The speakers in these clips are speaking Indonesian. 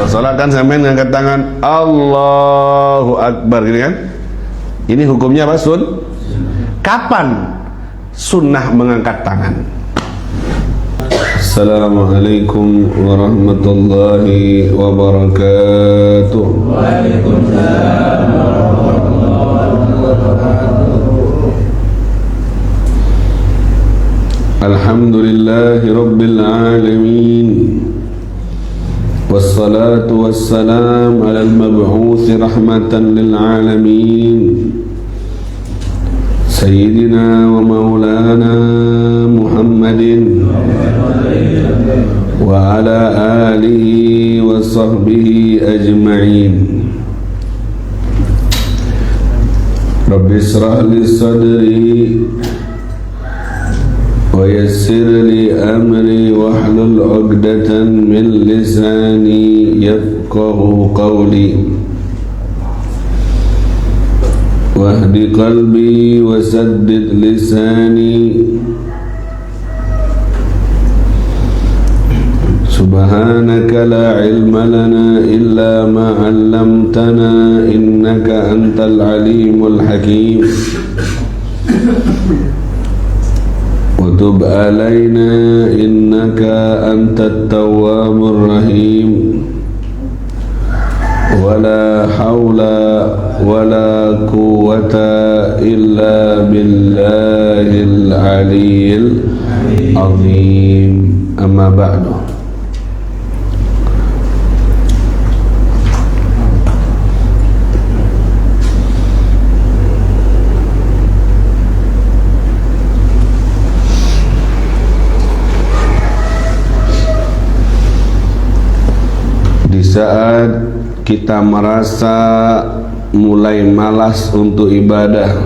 Kalau sholat kan sampai ngangkat tangan Allahu Akbar gitu kan. Ini hukumnya apa? Kapan sunnah mengangkat tangan? Assalamualaikum warahmatullahi wabarakatuh. Waalaikumsalam warahmatullahi wabarakatuh. Alhamdulillahi rabbil alamin. Wassalatu wassalam ala al-mab'uthi rahmatan lil alamin. Sayyidina wa maulana Muhammadin wa ala alihi wa sahbihi ajma'in. Rabbi israh li sadri wa yassir li amri wahlul 'uqdatan min lisani yafqahu qawli. Wahdi qalbi wa saddid lisani. Subhanaka la ilma lana illa ma 'allamtana innaka antal alimul hakim. Wa tub alaina innaka antat tawwabur rahim. Wala hawla wala quwwata illa billahil aliyyil azim. Amma ba'du. Di saat kita merasa mulai malas untuk ibadah,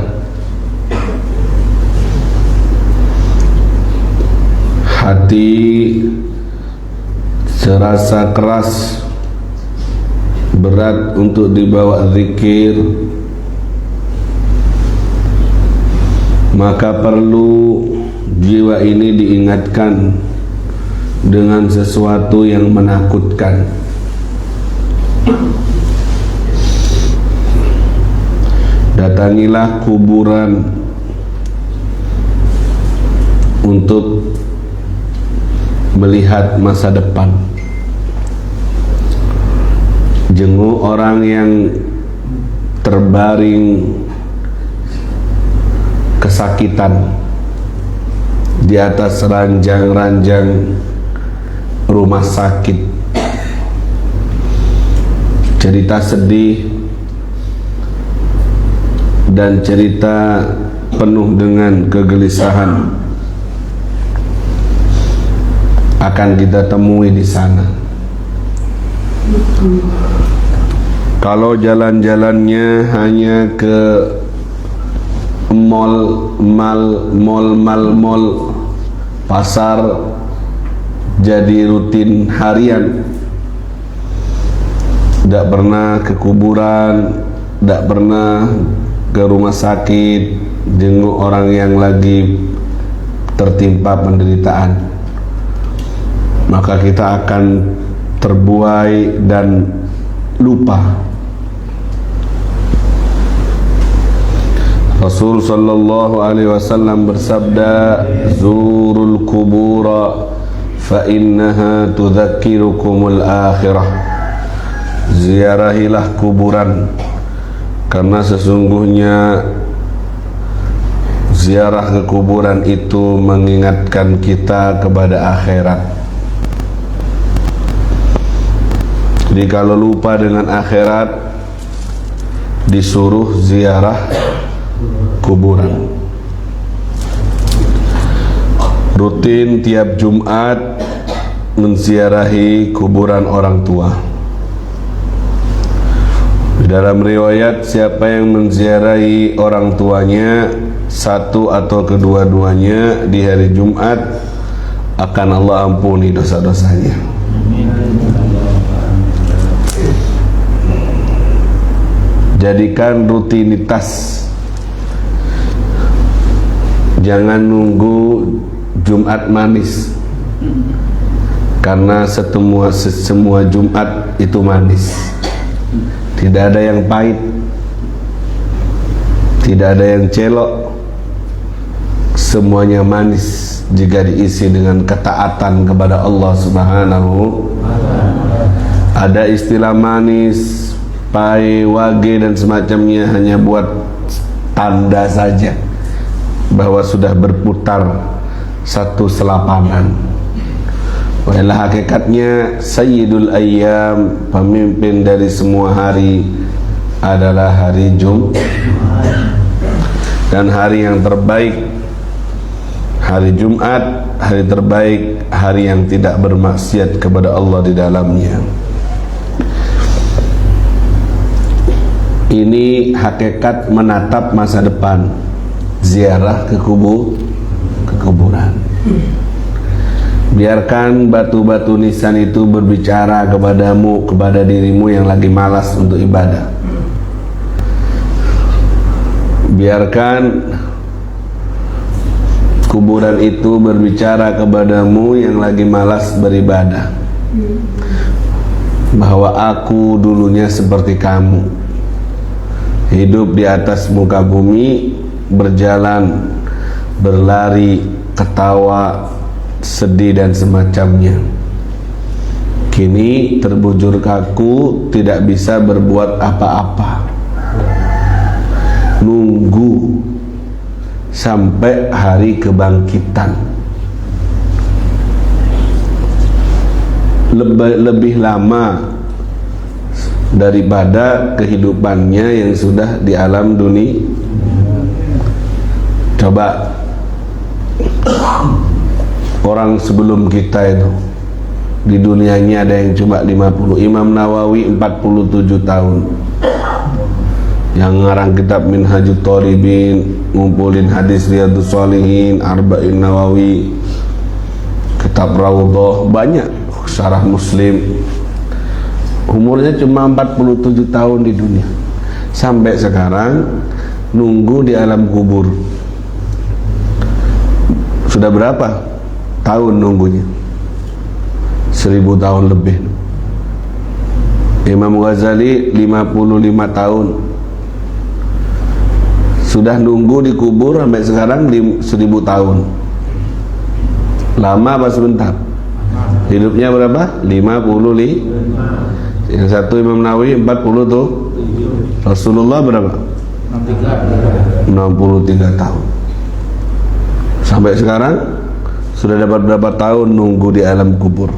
hati serasa keras, berat untuk dibawa zikir, maka perlu jiwa ini diingatkan dengan sesuatu yang menakutkan. Datangilah kuburan untuk melihat masa depan. Jenguk orang yang terbaring kesakitan di atas ranjang-ranjang rumah sakit. Cerita sedih dan cerita penuh dengan kegelisahan akan kita temui di sana. Kalau jalan-jalannya hanya ke mall, pasar jadi rutin harian, tidak pernah ke kuburan, tidak pernah ke rumah sakit jenguk orang yang lagi tertimpa penderitaan, maka kita akan terbuai dan lupa. Rasul sallallahu alaihi wasallam bersabda, "Zurul kubura fa innaha tudzakirukumul akhirah." Ziarahilah kuburan, karena sesungguhnya ziarah ke kuburan itu mengingatkan kita kepada akhirat. Jadi kalau lupa dengan akhirat, disuruh ziarah kuburan. Rutin tiap Jumat menziarahi kuburan orang tua. Dalam riwayat, siapa yang menziarahi orang tuanya, satu atau kedua-duanya di hari Jumat, akan Allah ampuni dosa-dosanya. Jadikan rutinitas, jangan nunggu Jumat manis. karena semua Jumat itu manis, tidak ada yang pahit, tidak ada yang celok, semuanya manis jika diisi dengan ketaatan kepada Allah Subhanahu. Ada istilah manis, pai, wage dan semacamnya hanya buat tanda saja bahwa sudah berputar satu selapangan. Walau hakikatnya Sayyidul Ayyam, pemimpin dari semua hari, adalah hari Jumat, dan hari yang terbaik, hari Jumat, hari terbaik, hari yang tidak bermaksiat kepada Allah di dalamnya. Ini hakikat menatap masa depan, ziarah ke kuburan. Biarkan batu-batu nisan itu berbicara kepadamu, kepada dirimu yang lagi malas untuk ibadah. Biarkan kuburan itu berbicara kepadamu yang lagi malas beribadah, bahwa aku dulunya seperti kamu, hidup di atas muka bumi, berjalan, berlari, ketawa, sedih dan semacamnya. Kini terbujur kaku, tidak bisa berbuat apa-apa, nunggu sampai hari kebangkitan. Lebih lama daripada kehidupannya yang sudah di alam dunia. Coba orang sebelum kita itu di dunianya ada yang cuma 50. Imam Nawawi 47 tahun, yang ngarang kitab Minhajut Thoribin, ngumpulin hadis Riyadhus Shalihin, Arba'in Nawawi, kitab Raudhah, banyak, syarah Muslim. Umurnya cuma 47 tahun di dunia. Sampai sekarang nunggu di alam kubur. Sudah berapa tahun nunggunya? 1000 tahun lebih. Imam Ghazali 55 tahun. Sudah nunggu di kubur sampai sekarang 1000 tahun. Lama apa sebentar? Hidupnya berapa? 50. Yang satu Imam Nawawi 40 tuh. Rasulullah berapa? 63 tahun. Sampai sekarang sudah dapat berapa tahun nunggu di alam kubur?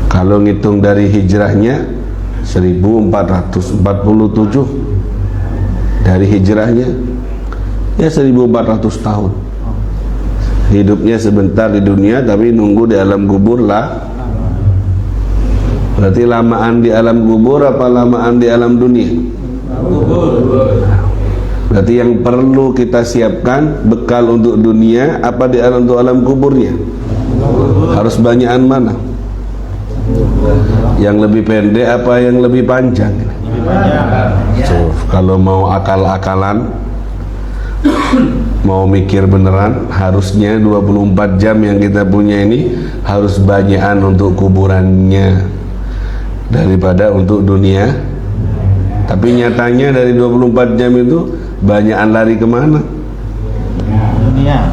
Kalau ngitung dari hijrahnya 1447, dari hijrahnya ya 1400 tahun. Hidupnya sebentar di dunia tapi nunggu di alam kubur lah. Berarti lamaan di alam kubur apa lamaan di alam dunia? Berarti yang perlu kita siapkan bekal untuk dunia apa di alam untuk alam kuburnya? Harus banyakan mana? Yang lebih pendek apa yang lebih panjang? So, kalau mau akal-akalan, mau mikir beneran, harusnya 24 jam yang kita punya ini harus banyakan untuk kuburannya daripada untuk dunia. Tapi nyatanya dari 24 jam itu banyakan lari kemana? Dunia.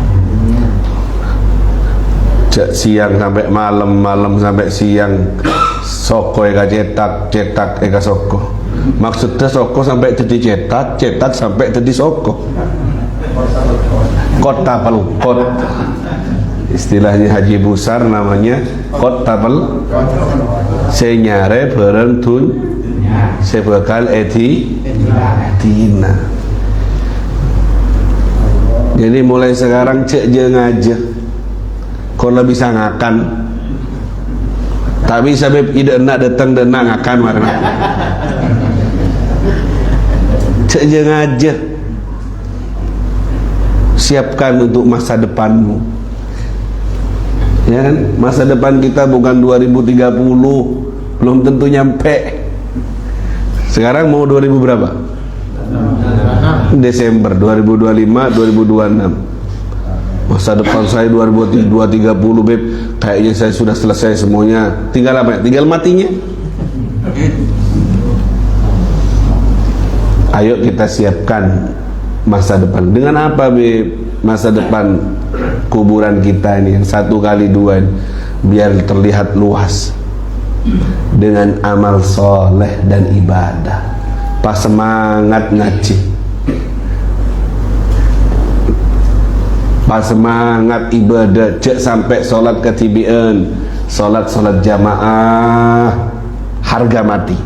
Siang sampai malam, malam sampai siang, soko eka cetak, cetak eka soko. Maksudnya soko sampai jadi cetak, cetak sampai jadi soko. Kot tapel, kot. Istilahnya Haji Busar namanya kot tapel. Senyare bareng tun, sebekal tina. Jadi mulai sekarang cek jeng aja. Kalau bisa ngakan, tapi sampai tidak nak datang dan nak ngakan warna. Cek jeng aja. Siapkan untuk masa depanmu. Ya kan? Masa depan kita bukan 2030, belum tentu nyampe. Sekarang mau 2000 berapa? Desember 2025, 2026. Masa depan saya 2030 beb, kayaknya saya sudah selesai semuanya. Tinggal apa? Tinggal matinya. Ayo kita siapkan masa depan. Dengan apa beb? Masa depan kuburan kita ini yang 1x2 ini, biar terlihat luas. Dengan amal soleh dan ibadah. Pas semangat ngaji, pas semangat ibadah, cek sampai sholat ketibian, sholat jamaah, harga mati.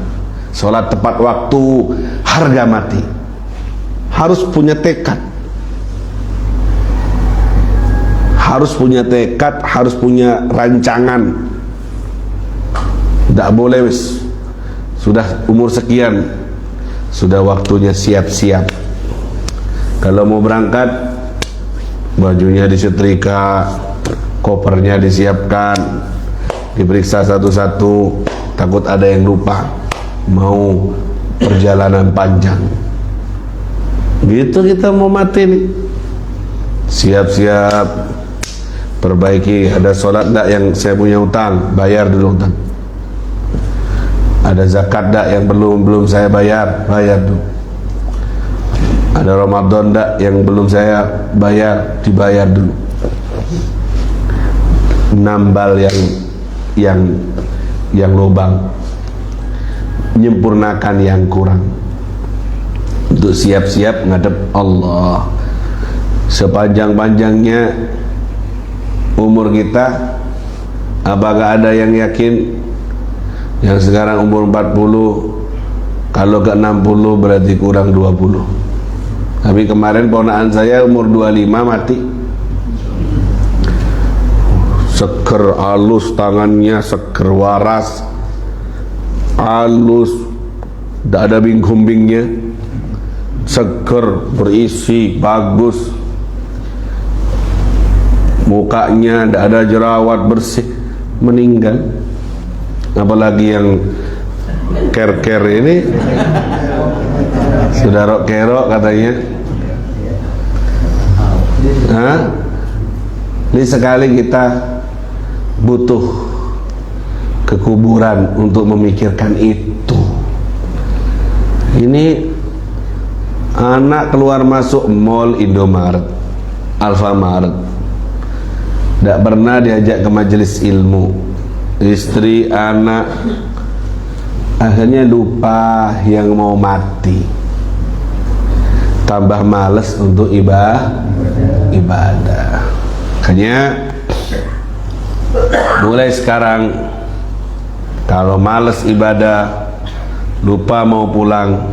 Sholat tepat waktu, harga mati. Harus punya tekad, harus punya tekad, harus punya rancangan. Tidak boleh wis, sudah umur sekian, sudah waktunya siap-siap. Kalau mau berangkat, bajunya disetrika, kopernya disiapkan, diperiksa satu-satu, takut ada yang lupa. Mau perjalanan panjang. Gitu kita mau mati nih. Siap-siap, perbaiki. Ada sholat enggak yang saya punya utang, bayar dulu utang. Ada zakat enggak yang belum saya bayar, bayar dulu. Ada Ramadan enggak yang belum saya bayar, dibayar dulu. Nambal yang lubang, menyempurnakan yang kurang, untuk siap-siap ngadep Allah. Sepanjang-panjangnya umur kita, apakah ada yang yakin yang sekarang umur 40, kalau ke 60 berarti kurang 20? Tapi kemarin ponakan saya umur 25 mati. Seger, halus tangannya, seger, waras, halus, tidak ada bing-kumbingnya, seger, berisi, bagus, mukanya tidak ada jerawat, bersih, meninggal. Apalagi yang ker-ker ini sudah rok-kerok katanya. Ini sekali kita butuh ke kuburan untuk memikirkan itu. Ini anak keluar masuk mall Indomaret, Alfamaret, tidak pernah diajak ke majelis ilmu. Istri, anak, akhirnya lupa yang mau mati, tambah males untuk ibadah. Makanya mulai sekarang, kalau males ibadah, lupa mau pulang,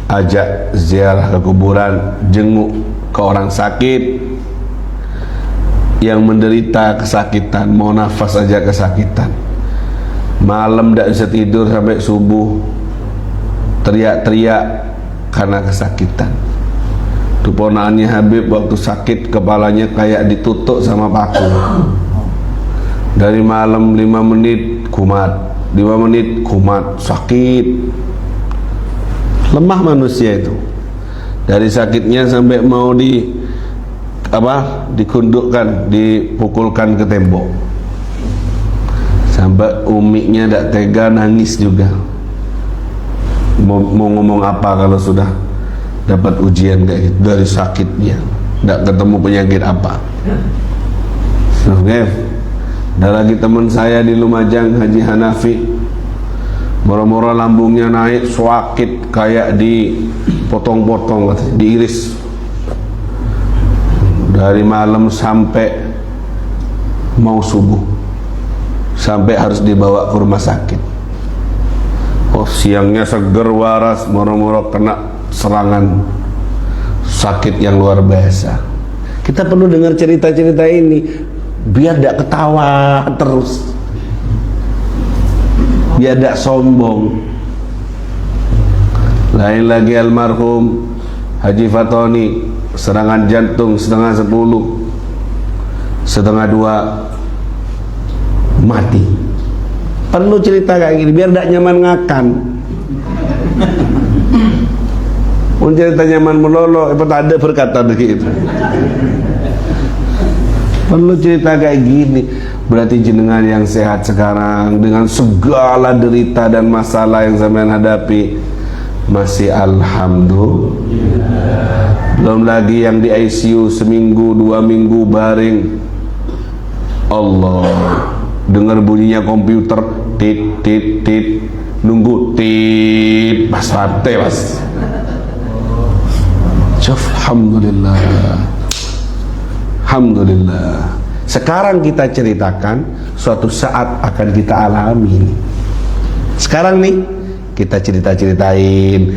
ajak ziarah ke kuburan, jenguk ke orang sakit yang menderita kesakitan, mau nafas aja kesakitan, malam tidak bisa tidur sampai subuh, teriak-teriak karena kesakitan. Itu ponakannya Habib waktu sakit, kepalanya kayak ditutup sama paku. Dari malam 5 menit kumat, 5 menit kumat, sakit. Lemah manusia itu. Dari sakitnya sampai mau dikundukkan, dipukulkan ke tembok. Sampai umiknya tidak tega, nangis juga. Mau ngomong apa kalau sudah dapat ujian kayak gitu, dari sakitnya, tidak ketemu penyakit apa. Okay. Ada lagi teman saya di Lumajang, Haji Hanafi, moro-moro lambungnya naik, sakit kayak dipotong-potong, diiris. Dari malam sampai mau subuh, sampai harus dibawa ke rumah sakit. Oh, siangnya seger, waras, moro-moro kena serangan sakit yang luar biasa. Kita perlu dengar cerita-cerita ini biar tidak ketawa terus, biar tidak sombong. Lain lagi almarhum Haji Fatoni, serangan jantung 11:30, 11:30 mati. Perlu cerita kayak gini biar tidak nyaman ngakan. Cerita nyaman melolo, apa tak ada berkata begitu. Perlu cerita kayak gini. Berarti jenengan yang sehat sekarang dengan segala derita dan masalah yang sampean hadapi masih alhamdulillah. Belum lagi yang di ICU seminggu 2 minggu baring. Allah, dengar bunyinya komputer tit tit tit, nunggu tit pas rate mas. Alhamdulillah. Alhamdulillah. Sekarang kita ceritakan, suatu saat akan kita alami. Sekarang nih kita ceritain,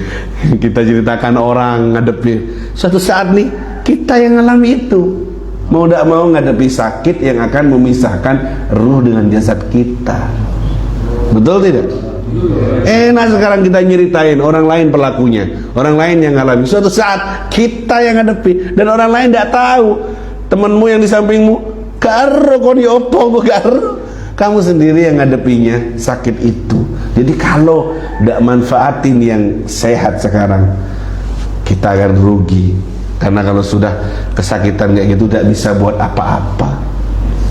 kita ceritakan orang ngadepi. Suatu saat nih kita yang alami itu. Mau tidak mau ngadepi sakit yang akan memisahkan ruh dengan jasad kita. Betul tidak? Enak sekarang kita nyeritain, orang lain pelakunya, orang lain yang ngalami. Suatu saat kita yang ngadepi dan orang lain tidak tahu. Temanmu yang di sampingmu karo kok diopo kok karo, kamu sendiri yang ngadepinya sakit itu. Jadi kalau tidak manfaatin yang sehat sekarang, kita akan rugi. Karena kalau sudah kesakitan kayak gitu tidak bisa buat apa-apa.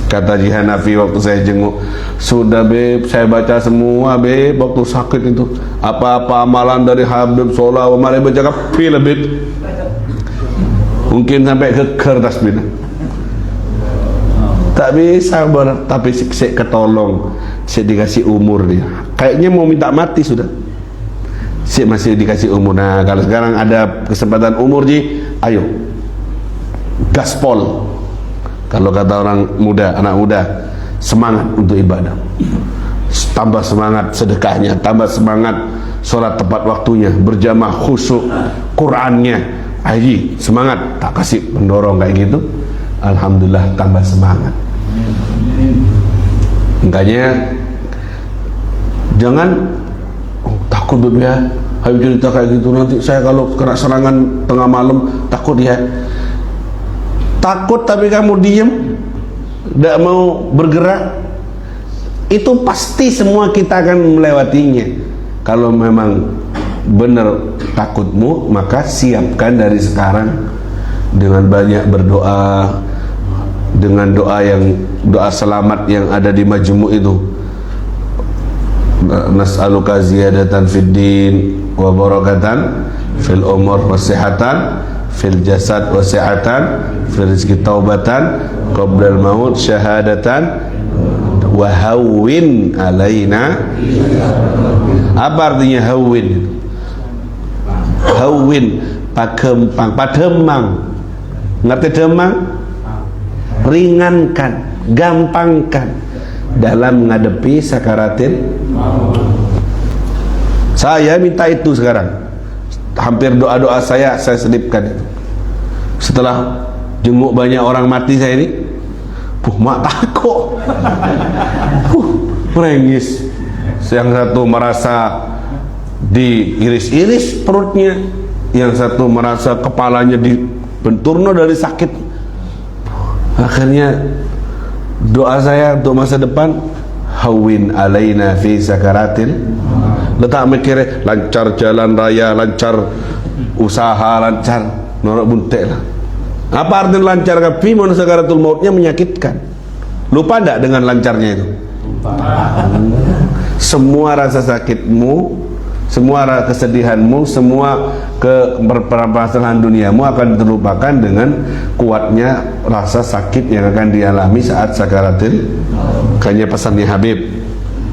Kata Ji Hanafi waktu saya jenguk, sudah beb, saya baca semua beb waktu sakit itu. Apa-apa amalan dari Habib Sholah Umar baca kapil beb, mungkin sampai ke kertas bina. Tak bisa, tapi saya ketolong, saya dikasih umur dia. Kayaknya mau minta mati sudah. Saya masih dikasih umur. Nah, kalau sekarang ada kesempatan umur Ji, ayo gaspol. Kalau kata orang muda, anak muda, semangat untuk ibadah. Tambah semangat sedekahnya, tambah semangat sholat tepat waktunya, berjamaah khusyuk, Qur'annya. Ayo semangat, tak kasih pendorong kayak gitu. Alhamdulillah tambah semangat. Makanya jangan takut ya, Habib cerita kayak gitu, nanti saya kalau kena serangan tengah malam takut ya. Takut tapi kamu diem, tidak mau bergerak, itu pasti semua kita akan melewatinya. Kalau memang benar takutmu, maka siapkan dari sekarang dengan banyak berdoa, dengan doa selamat yang ada di majmu' itu. Nas'aluka ziyadatan fid din wa barakatan fil umur wa sihatan fil jasad wa sihatan fil rizki taubatan qabla al maut syahadatan wa hawwin alaina. Apa artinya hawwin? Hawwin pakempang, pademang. Ngerti demang? Ringankan, gampangkan dalam menghadapi sakaratil. Saya minta itu sekarang. Hampir doa-doa saya selipkan itu. Setelah jenguk banyak orang mati saya ini, mak takut, merengis. Yang satu merasa diiris-iris perutnya, yang satu merasa kepalanya dibenturno dari sakit. Akhirnya doa saya untuk masa depan, hawin alaina fi sakaratil. Letak mikir lancar jalan raya, lancar usaha, lancar norok buntek lah. Apa arti lancar? Tapi mana sakaratul mautnya menyakitkan. Lupa tidak dengan lancarnya itu? Semua rasa sakitmu, semua kesedihanmu, semua permasalahan duniamu akan terlupakan dengan kuatnya rasa sakit yang akan dialami saat sakaratil. Kayaknya pesannya Habib,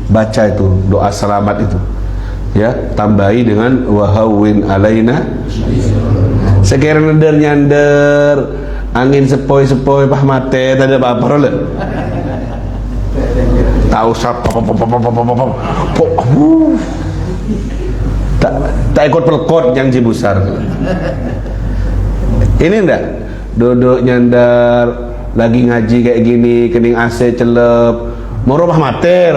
baca itu doa selamat itu ya, tambahi dengan wahawin alaina. Sekarang nyander angin sepoi-sepoi pah mate tak ada apa-apa lah, tak usah tak ikut pelkot yang besar. Ini enggak duduk nyandar lagi ngaji kayak gini, kening AC celep, mau rumah mater.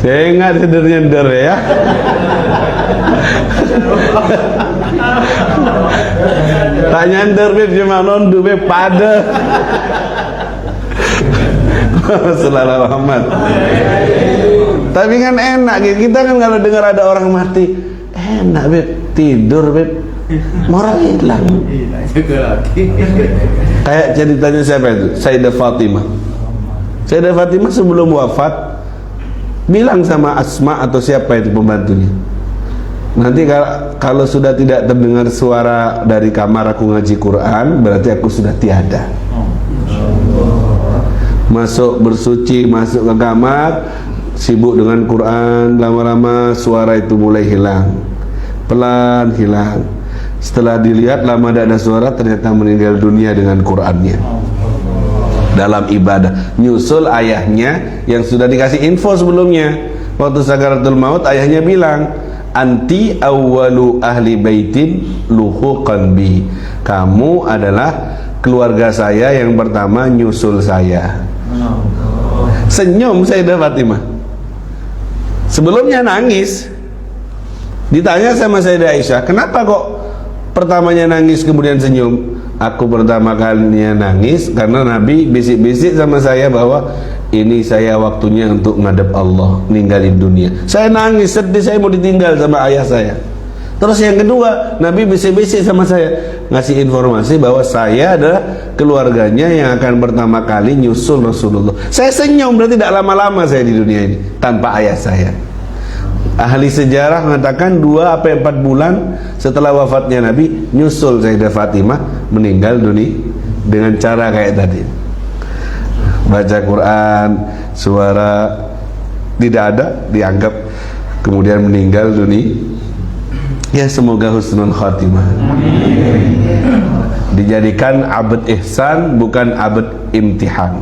Saya ingat nyandar ya. Tak nyandar beb cuma nondu beb pada. Sallallahu Muhammad. Tapi kan enak gitu. Kita kan kalau dengar ada orang mati, enak beb, tidur beb, Moral hilang. Kayak ceritanya siapa itu? Sayyidah Fatimah. Sayyidah Fatimah sebelum wafat bilang sama Asma atau siapa itu pembantunya, nanti kalau sudah tidak terdengar suara dari kamar aku ngaji Quran, berarti aku sudah tiada. Masuk bersuci, masuk ke kamar, sibuk dengan Quran, lama-lama suara itu mulai hilang, pelan hilang. Setelah dilihat lama tidak ada suara, ternyata meninggal dunia dengan Qurannya dalam ibadah. Nyusul ayahnya yang sudah dikasih info sebelumnya. Waktu sakaratul maut ayahnya bilang, anti awwalu ahli baitin luhuqan bi, kamu adalah keluarga saya yang pertama nyusul saya. Senyum Sayyidah Fatimah. Sebelumnya nangis. Ditanya sama Sayyidah Aisyah, kenapa kok pertamanya nangis kemudian senyum? Aku pertama kalinya nangis karena Nabi bisik-bisik sama saya bahwa ini saya waktunya untuk ngadep Allah, ninggalin dunia. Saya nangis, sedih, saya mau ditinggal sama ayah saya. Terus yang kedua, Nabi bisik-bisik sama saya, ngasih informasi bahwa saya adalah keluarganya yang akan pertama kali nyusul Rasulullah. Saya senyum, berarti tidak lama-lama saya di dunia ini tanpa ayah saya. Ahli sejarah mengatakan 2-4 bulan setelah wafatnya Nabi, nyusul Sayyidah Fatimah meninggal dunia dengan cara kayak tadi. Baca Quran, suara tidak ada, dianggap, kemudian meninggal dunia. Ya, semoga husnul khatimah. Dijadikan abd ihsan, bukan abd imtihan.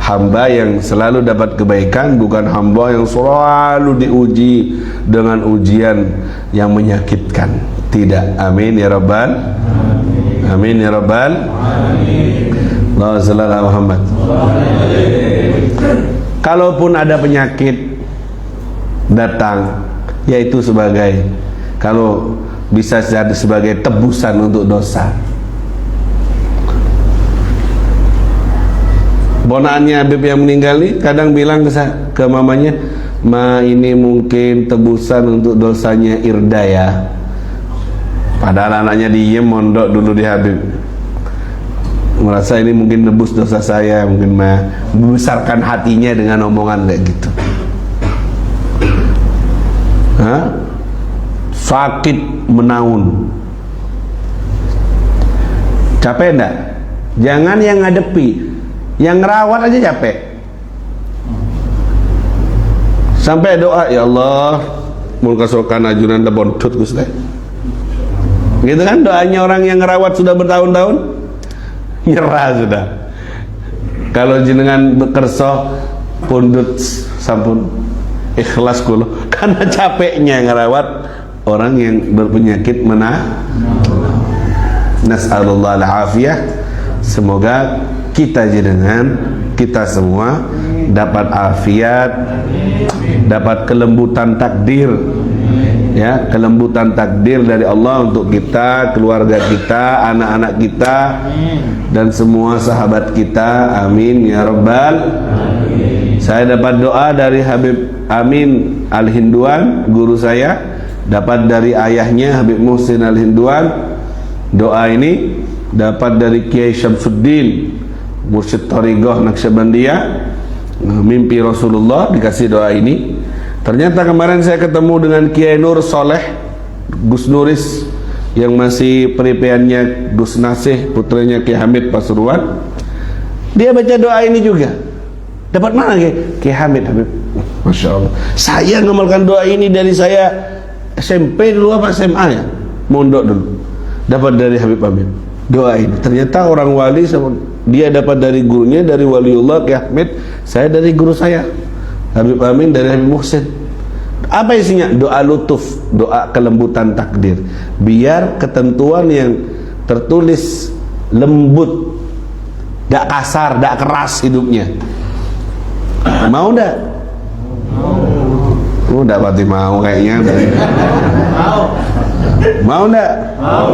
Hamba yang selalu dapat kebaikan, bukan hamba yang selalu diuji dengan ujian yang menyakitkan. Tidak. Amin ya rabbal. Amin ya rabbal. Allahumma shalli ala Muhammad. Kalaupun ada penyakit datang, yaitu sebagai, kalau bisa jadi sebagai tebusan untuk dosa. Ponaannya Habib yang meninggal nih kadang bilang ke mamanya, ma ini mungkin tebusan untuk dosanya Irda ya. Padahal anaknya diem mondok dulu di Habib, merasa ini mungkin nebus dosa saya, mungkin membesarkan hatinya dengan omongan kayak gitu. Hah? Sakit menaun, capek enggak? Jangan yang ngadepi, yang ngerawat aja capek. Sampai doa, ya Allah mun kasokan ajunan da bontut Gusti. Gitu kan doanya orang yang ngerawat sudah bertahun-tahun, nyerah sudah. Kalau jenengan bekerso pundut sampun ikhlas kulo, karena capeknya ngerawat orang yang berpenyakit nas'alullah al-afiyah. Semoga kita jenengan, kita semua dapat afiat, dapat kelembutan takdir, ya, kelembutan takdir dari Allah untuk kita, keluarga kita, anak-anak kita, dan semua sahabat kita. Amin ya rabbal. Saya dapat doa dari Habib Amin Al-Hinduan, guru saya, dapat dari ayahnya Habib Muhsin Al-Hinduan. Doa ini dapat dari Kiai Syamsuddin, mursyid Thariqah Naqsyabandiyah, mimpi Rasulullah, dikasih doa ini. Ternyata kemarin saya ketemu dengan Kiai Nur Soleh Gus Nuris, yang masih peripeannya Gus Nasih, putranya Kiai Hamid Pasuruan. Dia baca doa ini juga. Dapat mana Kiai Hamid? Habib, Masya Allah, saya ngamalkan doa ini dari saya SMP dulu apa SMA ya, mondok dulu, dapat dari Habib Amin doa ini. Ternyata orang wali, dia dapat dari gurunya, dari waliullah Kiai Hamid, saya dari guru saya Habib Amin, dari Habib Muhsin. Apa isinya? Doa lutuf, doa kelembutan takdir, biar ketentuan yang tertulis lembut, tidak kasar, tidak keras hidupnya. Mau ndak? Udah pasti mau kayaknya. Mau ndak? Mau.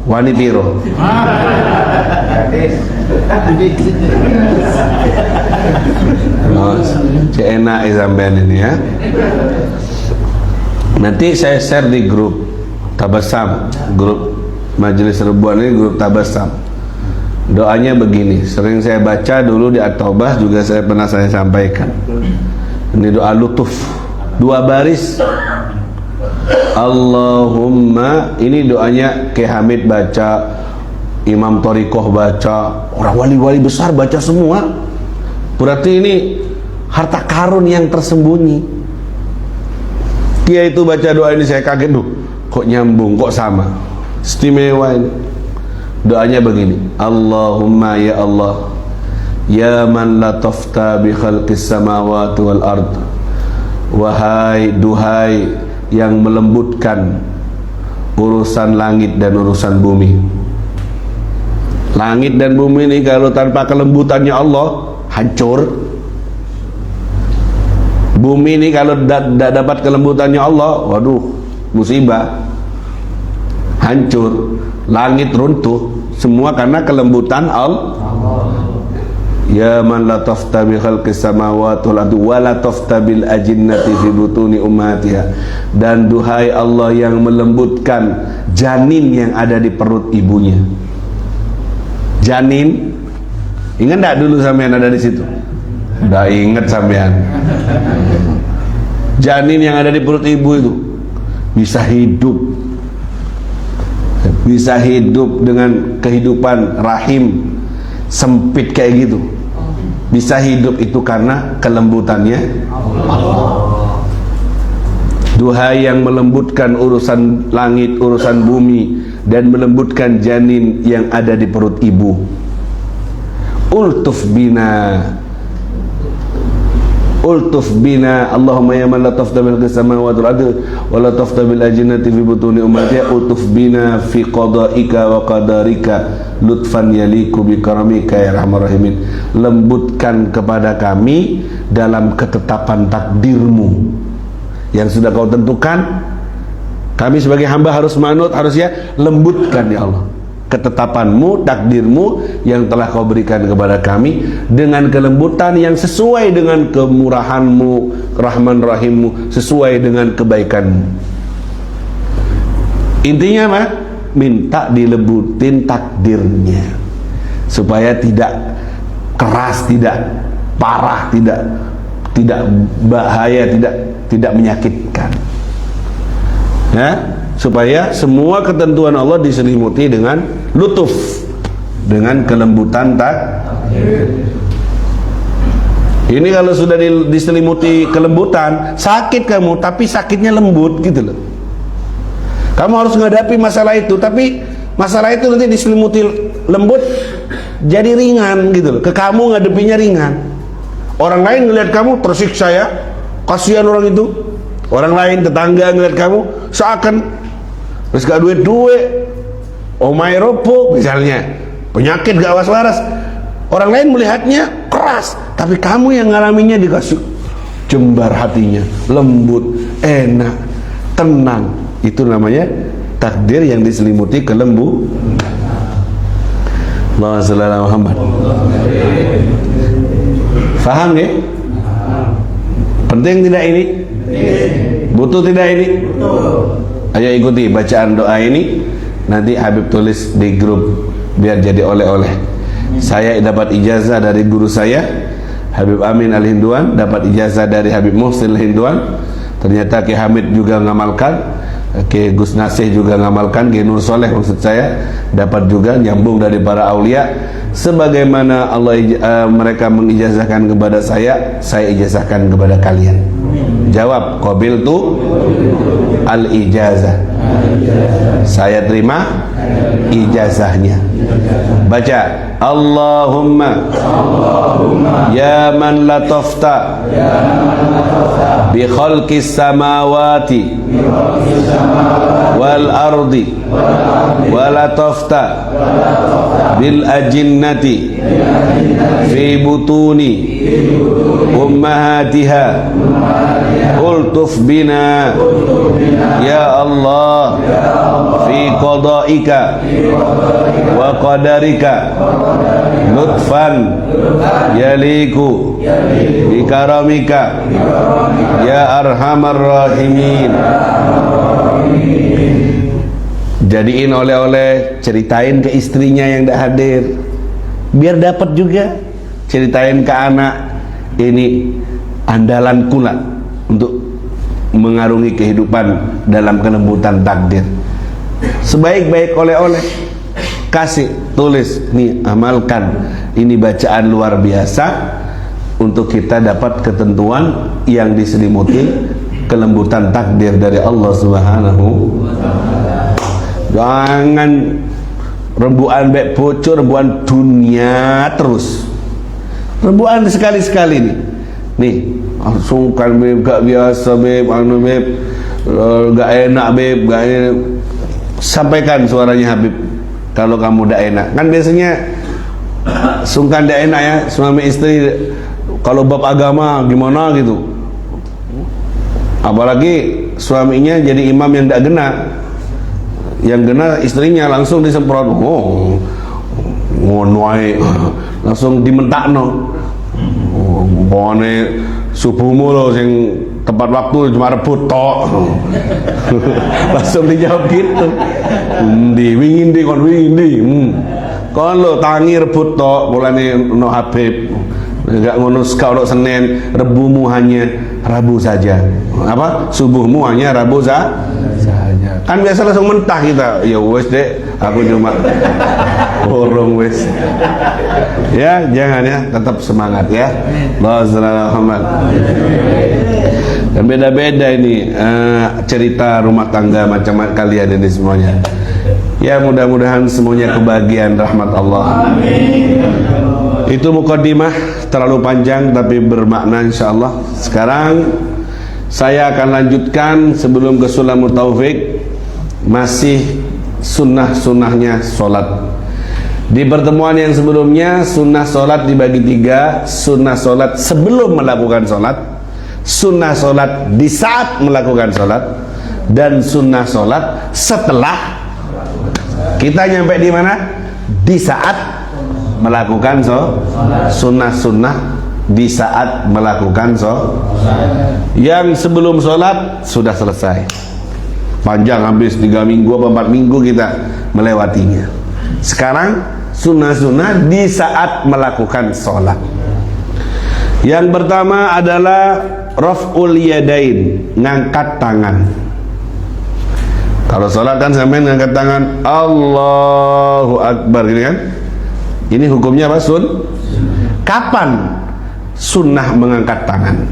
Wani piro? Enak sampean ini ya. Nanti saya share di grup Tabassum, grup Majelis Ribuan ini grup Tabassum. Doanya begini, sering saya baca dulu di At-Taubah, juga pernah saya sampaikan. Ini doa lutuf, 2 baris. Allahumma, ini doanya Ki Hamid baca, Imam Thariqah baca, orang wali-wali besar baca semua. Berarti ini harta karun yang tersembunyi. Dia itu baca doa ini, saya kaget, kok nyambung, kok sama, istimewa ini. Doanya begini, Allahumma ya Allah, ya man latafta bi khalqis samawati wal ard, wahai duhai yang melembutkan urusan langit dan urusan bumi. Langit dan bumi ini kalau tanpa kelembutannya Allah hancur. Bumi ini kalau tidak dapat kelembutannya Allah, waduh, musibah, hancur. Langit runtuh, semua karena kelembutan Allah. Ya man latafta bi khalqis samawati wal ardi wa latafta bil ajinnati fi butuni ummatiha. Dan duhai Allah yang melembutkan janin yang ada di perut ibunya. Janin, ingat enggak dulu sampean ada di situ? Udah ingat sampean. Janin yang ada di perut ibu itu bisa hidup dengan kehidupan rahim sempit kayak gitu. Bisa hidup itu karena kelembutannya Allah. Duhai yang melembutkan urusan langit, urusan bumi, dan melembutkan janin yang ada di perut ibu. Ultuf bina Allahumma ya man latafta bil samawati wal ardi wa latafta bil ajinnati fi butuni ummatiha ultuf bina fi qadaika wa qadarika lutfan yaliku bi karamika ya arhamar rahimin. Lembutkan kepada kami dalam ketetapan takdirmu yang sudah kau tentukan. Kami sebagai hamba harus manut, harusnya lembutkan ya Allah ketetapanmu, takdirmu yang telah kau berikan kepada kami dengan kelembutan yang sesuai dengan kemurahanmu, rahman rahimmu, sesuai dengan kebaikanmu. Intinya apa? Minta dilembutin takdirnya supaya tidak keras, tidak parah, tidak bahaya, tidak menyakitkan, ya, supaya semua ketentuan Allah diselimuti dengan lutuf, dengan kelembutan takdir. Ini kalau sudah diselimuti kelembutan, sakit kamu, tapi sakitnya lembut gitu loh. Kamu harus menghadapi masalah itu, tapi masalah itu nanti diselimuti lembut, jadi ringan gitu loh. Ke kamu ngadepinya ringan. Orang lain ngelihat kamu tersiksa, ya, kasihan orang itu. Orang lain, tetangga ngelihat kamu seakan terus gak duit-duit, omai ropo misalnya, penyakit gak waras-waras. Orang lain melihatnya keras, tapi kamu yang ngalaminya dikasih jembar hatinya, lembut, enak, tenang. Itu namanya takdir yang diselimuti kelembu. Allahumma shalli ala Muhammad. Faham ya? Penting tidak ini? Butuh tidak ini? Ayo ikuti bacaan doa ini. Nanti Habib tulis di grup biar jadi oleh-oleh. Saya dapat ijazah dari guru saya Habib Amin Al-Hinduan, dapat ijazah dari Habib Muhsin Al-Hinduan. Ternyata Ki Hamid juga ngamalkan, Ki Gus Nasih juga ngamalkan, Ki Nur Soleh maksud saya dapat juga, nyambung dari para aulia. Sebagaimana Allah mereka mengijazahkan kepada saya ijazahkan kepada kalian. Jawab, qabiltu al-ijazah. Saya terima ijazahnya. Baca, Allahumma ya man latafta bi khalqis samawati wal ardi wa latafta bil ajinnati fi butuni ummahatiha ultuf bina ya Allah fi qadaika wa qadarika lutfan yaliku bi karamika ya arhamar rahimin. jadiin oleh-oleh, ceritain ke istrinya yang tidak hadir, biar dapat juga. Ceritain ke anak, ini andalanku lah untuk mengarungi kehidupan dalam kelembutan takdir. Sebaik-baik oleh-oleh kasih, tulis, nih amalkan, ini bacaan luar biasa untuk kita dapat ketentuan yang diselimuti kelembutan takdir dari Allah Subhanahu wa ta'ala. Jangan rembuan bek bocor, rembuan dunia terus. Rembuan sekali-sekali nih sungkan beb, gak biasa beb, anu beb, gak enak beb, gak enak. Sampaikan suaranya Habib kalau kamu gak enak. Kan biasanya sungkan gak enak ya suami istri kalau bab agama gimana gitu, apalagi suaminya jadi imam yang gak gena, yang gena istrinya langsung disemprot, ngono ae langsung dimentakno. Pokoknya subuhmu loh sing tepat waktu cuma rebut tok. Langsung dijawab gitu. Wingi ndi kon wingi ndi. Kon lo tangi rebut tok mulane no Habib. Enggak ngono kalau Senin, rebumu hanya Rabu saja. Apa? Subuhmu hanya Rabu saja. Kan biasa langsung mentah kita. Ya wes dek, aku cuma borong wes. Ya, jangan ya, tetap semangat ya. Muhammad. Dan beda-beda ini cerita rumah tangga macam kalian ini semuanya. Ya, mudah-mudahan semuanya kebahagiaan rahmat Allah. Itu mukadimah terlalu panjang tapi bermakna insyaallah. Sekarang saya akan lanjutkan sebelum ke Sulamul Taufik, masih sunnah-sunnahnya sholat. Di pertemuan yang sebelumnya sunnah sholat dibagi 3. Sunnah sholat sebelum melakukan sholat, sunnah sholat di saat melakukan sholat, dan sunnah sholat setelah. Kita nyampe di mana? Di saat melakukan sunnah-sunnah, di saat melakukan yang sebelum sholat sudah selesai, panjang, habis 3 minggu atau 4 minggu kita melewatinya. Sekarang sunnah-sunnah di saat melakukan sholat. Yang pertama adalah raf'ul yadain, ngangkat tangan. Kalau sholat kan sampai ngangkat tangan, Allahu Akbar, gini kan. Ini hukumnya apa? Kapan sunnah mengangkat tangan?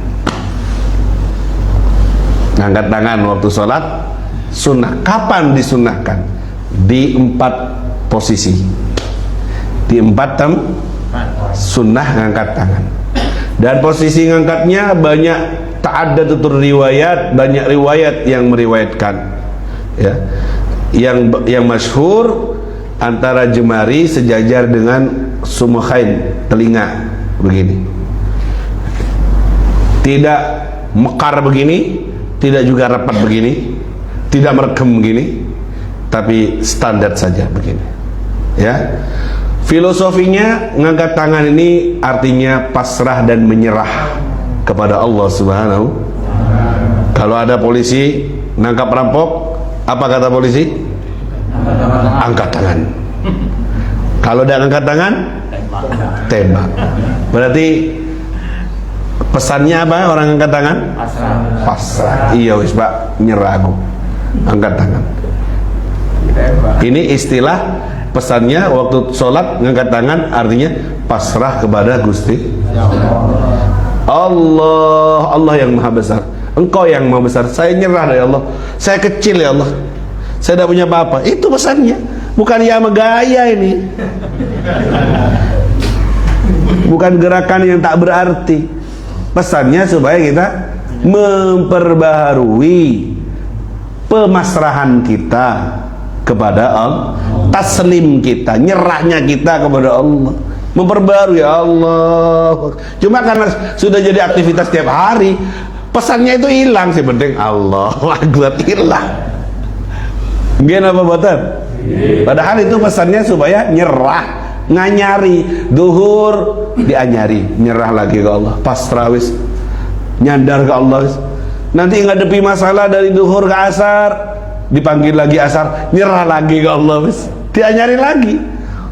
Ngangkat tangan waktu sholat sunnah. Kapan disunnahkan? Di 4 posisi. Di 4 sunnah ngangkat tangan. Dan posisi ngangkatnya banyak, ta'addadur riwayat, banyak riwayat yang meriwayatkan. Ya. Yang masyhur antara jemari sejajar dengan sumukhain, telinga begini, tidak mekar begini, tidak juga rapat begini, tidak meregem begini, tapi standar saja begini. Ya, filosofinya ngangkat tangan ini artinya pasrah dan menyerah kepada Allah Subhanahu. Kalau ada polisi nangkap perampok, apa kata polisi? Angkat tangan. Kalau udah angkat tangan, tembak. Berarti pesannya apa orang angkat tangan? Pasrah. Iya wis Pak, nyerah aku. Angkat tangan. Ini istilah pesannya waktu sholat ngangkat tangan, artinya pasrah kepada Gusti Allah. Allah yang maha besar, Engkau yang maha besar. Saya nyerah dari Allah. Saya kecil ya Allah, saya tidak punya apa-apa. Itu pesannya. Bukan ya megaya ini. Bukan gerakan yang tak berarti. Pesannya supaya kita memperbaharui pemasrahan kita kepada Allah, taslim kita, nyerahnya kita kepada Allah, memperbarui ya Allah. Cuma karena sudah jadi aktivitas tiap hari, pesannya itu hilang. Sih penting Allah Akbar, hilang. Gimana apa buatan? Padahal itu pesannya supaya nyerah, nganyari, duhur dianyari, nyerah lagi ke Allah, pasrah wis, nyandar ke Allah wis. Nanti ngadepi masalah dari duhur ke asar, dipanggil lagi asar, nyerah lagi ke Allah, dia nyari lagi.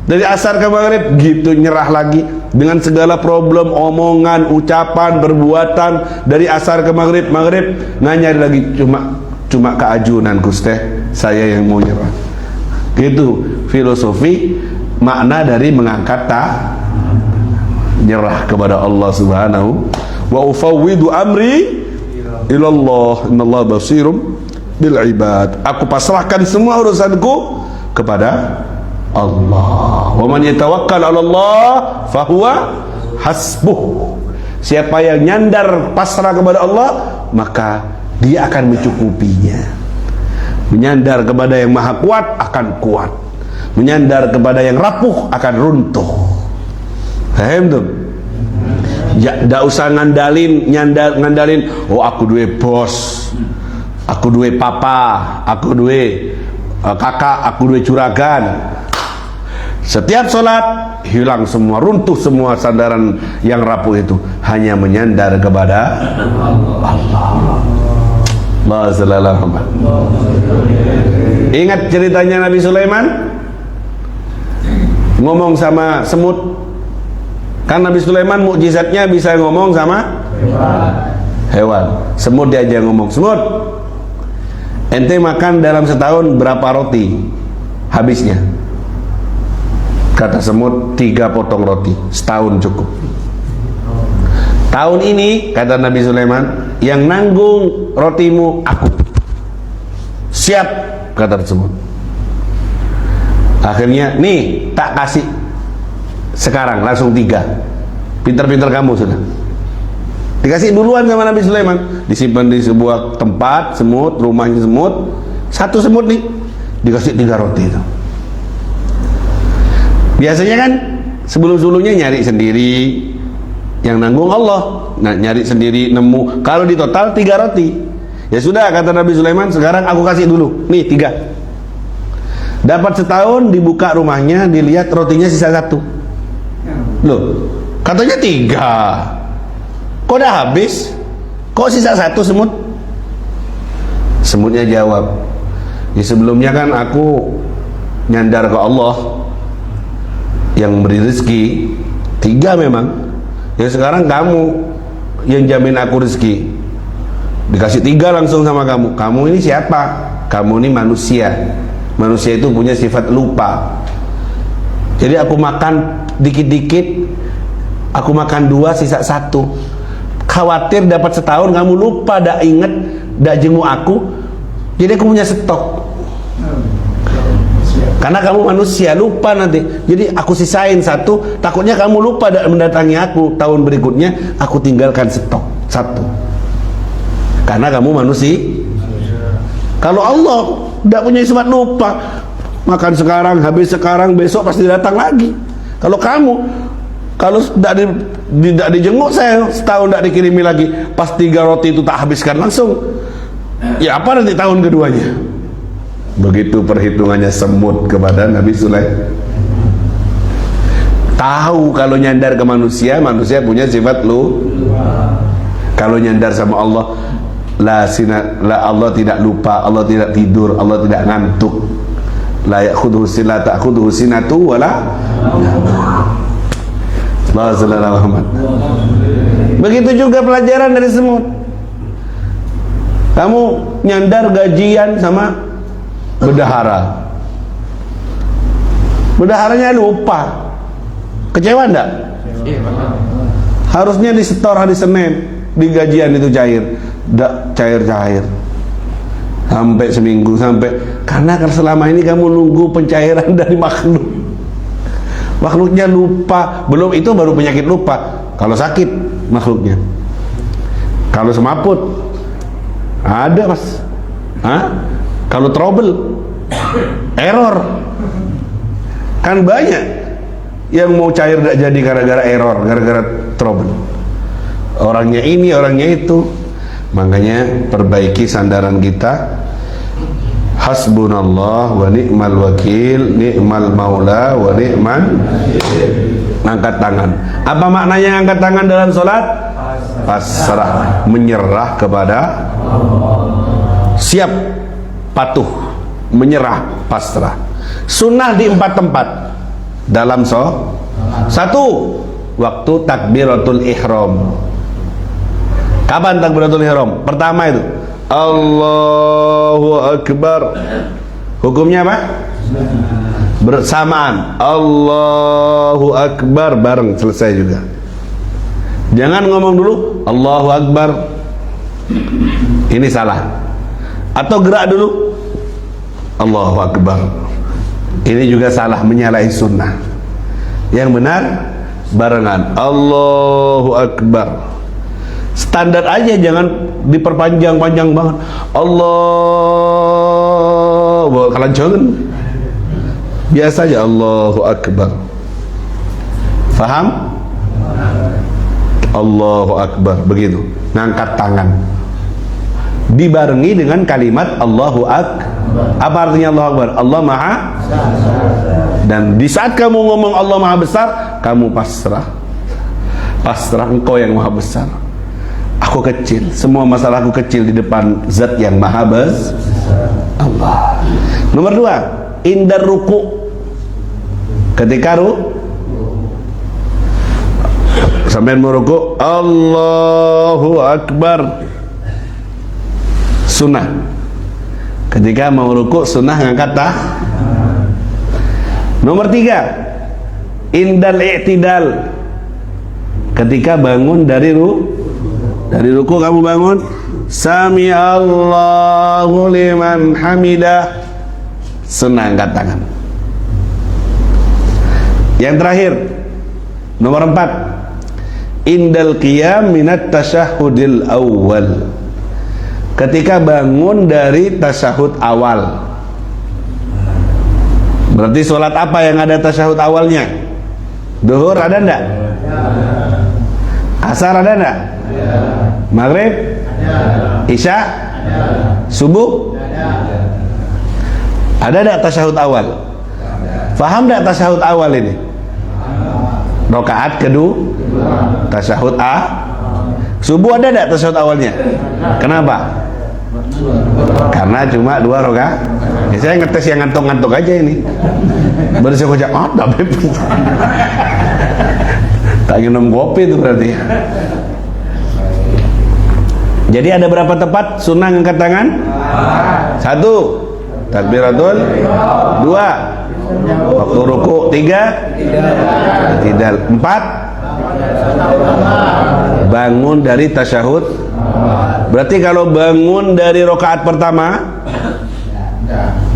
Dari asar ke maghrib gitu, nyerah lagi dengan segala problem, omongan, ucapan, perbuatan. Dari asar ke maghrib, nggak nyari lagi, cuma keajunan Gusti, saya yang mau nyerah. Gitu filosofi makna dari mengangkat nyerah kepada Allah Subhanahu wa ufawwidu amri ilallah innallaha basirum bil ibad. Aku pasrahkan semua urusanku kepada Allah. Wa man yatawakkal 'ala Allah fahuwa hasbuh. Siapa yang nyandar pasrah kepada Allah, maka dia akan mencukupinya. Menyandar kepada yang maha kuat akan kuat. Menyandar kepada yang rapuh akan runtuh. Paham tuh? Ya, ndak usah ngandalin, oh aku duwe bos, aku duwe papa, aku duwe kakak, aku duwe juragan. Setiap sholat hilang semua, runtuh semua sandaran yang rapuh itu, hanya menyandar kepada Allah. Ingat ceritanya Nabi Sulaiman ngomong sama semut. Kan Nabi Sulaiman mukjizatnya bisa ngomong sama hewan. Semut diajak ngomong, semut, ente makan dalam setahun berapa roti habisnya? Kata semut, 3 potong roti, setahun cukup. Tahun ini, kata Nabi Sulaiman, yang nanggung rotimu aku. Siap, kata semut. Akhirnya, nih tak kasih sekarang, langsung 3. Pintar-pintar kamu sudah. Dikasih duluan sama Nabi Sulaiman, disimpan di sebuah tempat semut, rumahnya semut. Satu semut nih dikasih 3 roti itu. Biasanya kan sebelum-sebelumnya nyari sendiri, yang nanggung Allah. Nah, nyari sendiri nemu, kalau di total 3 roti. Ya sudah, kata Nabi Sulaiman, sekarang aku kasih dulu, nih 3. Dapat setahun, dibuka rumahnya, dilihat rotinya sisa 1. Loh, katanya 3, kok udah habis, kok sisa 1 semut? Semutnya jawab, ya sebelumnya kan aku nyandar ke Allah yang beri rezeki 3 memang. Ya sekarang kamu yang jamin aku rezeki, dikasih 3 langsung sama kamu. Kamu ini siapa? Kamu ini manusia. Manusia itu punya sifat lupa. Jadi aku makan dikit-dikit, aku makan 2 sisa 1. Khawatir dapat setahun kamu lupa, dak inget, dak jenguk aku. Jadi aku punya stok. Karena kamu manusia, lupa nanti. Jadi aku sisain 1, takutnya kamu lupa mendatangi aku tahun berikutnya, aku tinggalkan stok 1. Karena kamu manusia. Kalau Allah tidak punya sifat lupa, makan sekarang, habis sekarang, besok pasti datang lagi. Kalau kamu, kalau tidak dijenguk saya setahun, tidak dikirimi lagi, pas 3 roti itu tak habiskan langsung, ya apa nanti tahun keduanya? Begitu perhitungannya semut kepada Nabi Sulaiman. Tahu kalau nyandar ke manusia, manusia punya sifat lupa. Kalau nyandar sama Allah, Allah tidak lupa, Allah tidak tidur, Allah tidak ngantuk. La ya'khudhuhu sinatu, ta'khudhuhu sinatu wala. Begitu juga pelajaran dari semut. Kamu nyandar gajian sama bendahara, bendaharanya lupa, kecewa enggak? Harusnya disetor hari Senin, di gajian itu cair, enggak cair-cair sampai seminggu, karena selama ini kamu nunggu pencairan dari makhluknya lupa. Belum itu baru penyakit lupa, kalau sakit makhluknya, kalau semaput ada mas, kalau trouble, error, kan banyak yang mau cair tidak jadi gara-gara error, gara-gara trouble. Orangnya ini, orangnya itu. Makanya perbaiki sandaran kita. Hasbunallah wa ni'mal wakil, ni'mal maula wa ni'man. Angkat tangan. Apa maknanya angkat tangan dalam sholat? Pasrah, menyerah kepada Allah. Siap patuh menyerah, pasrah. Sunnah di 4 tempat dalam satu, waktu takbiratul ihram. Kapan takbiratul ihram? Pertama itu Allahu Akbar. Hukumnya apa? Bersamaan Allahu Akbar, bareng, selesai juga. Jangan ngomong dulu Allahu Akbar, ini salah. Atau gerak dulu Allahu Akbar, ini juga salah, menyalahi sunnah. Yang benar barengan Allahu Akbar. Standar aja, jangan diperpanjang-panjang banget. Allah, kelancangan. Biasa aja Allahu Akbar. Faham? Allahu Akbar, begitu. Ngangkat tangan dibarengi dengan kalimat Allahu Akbar. Apa artinya Allahu Akbar? Allah Maha. Dan di saat kamu ngomong Allah Maha Besar, kamu pasrah. Pasrah, engkau yang Maha Besar, aku kecil, semua masalahku kecil di depan Zat yang Maha Besar, Allah. Nomor 2, indar ruku. Ketika sampai mau ruku, Allahu Akbar, sunnah. Ketika mau ruku, sunnah ngangkat tangan. Nomor 3, indal i'tidal. Ketika bangun dari ruku, kamu bangun, Sami Allahu liman hamidah, sunnah angkat tangan. Yang terakhir, nomor 4, indal qiyam minat tasyahudil awal. Ketika bangun dari tasyahud awal. Berarti sholat apa yang ada tasyahud awalnya? Duhur ada enggak? Asar ada enggak? Maghrib? Isya? Subuh? Ada enggak tasyahud awal? Faham enggak tasyahud awal ini? Rakaat kedua, tasyahud subuh ada enggak tasyahud awalnya? Kenapa? Karena cuma 2 rakaat. Ya, saya ngetes yang ngantuk-ngantuk aja ini. Baru saya kocak, tapi tak minum kopi itu berarti. Jadi ada berapa tempat sunnah ngangkat tangan? 1, takbiratul. 2, waktu ruku. 3, tidak. 4, bangun dari tasyahud. Berarti kalau bangun dari rakaat pertama,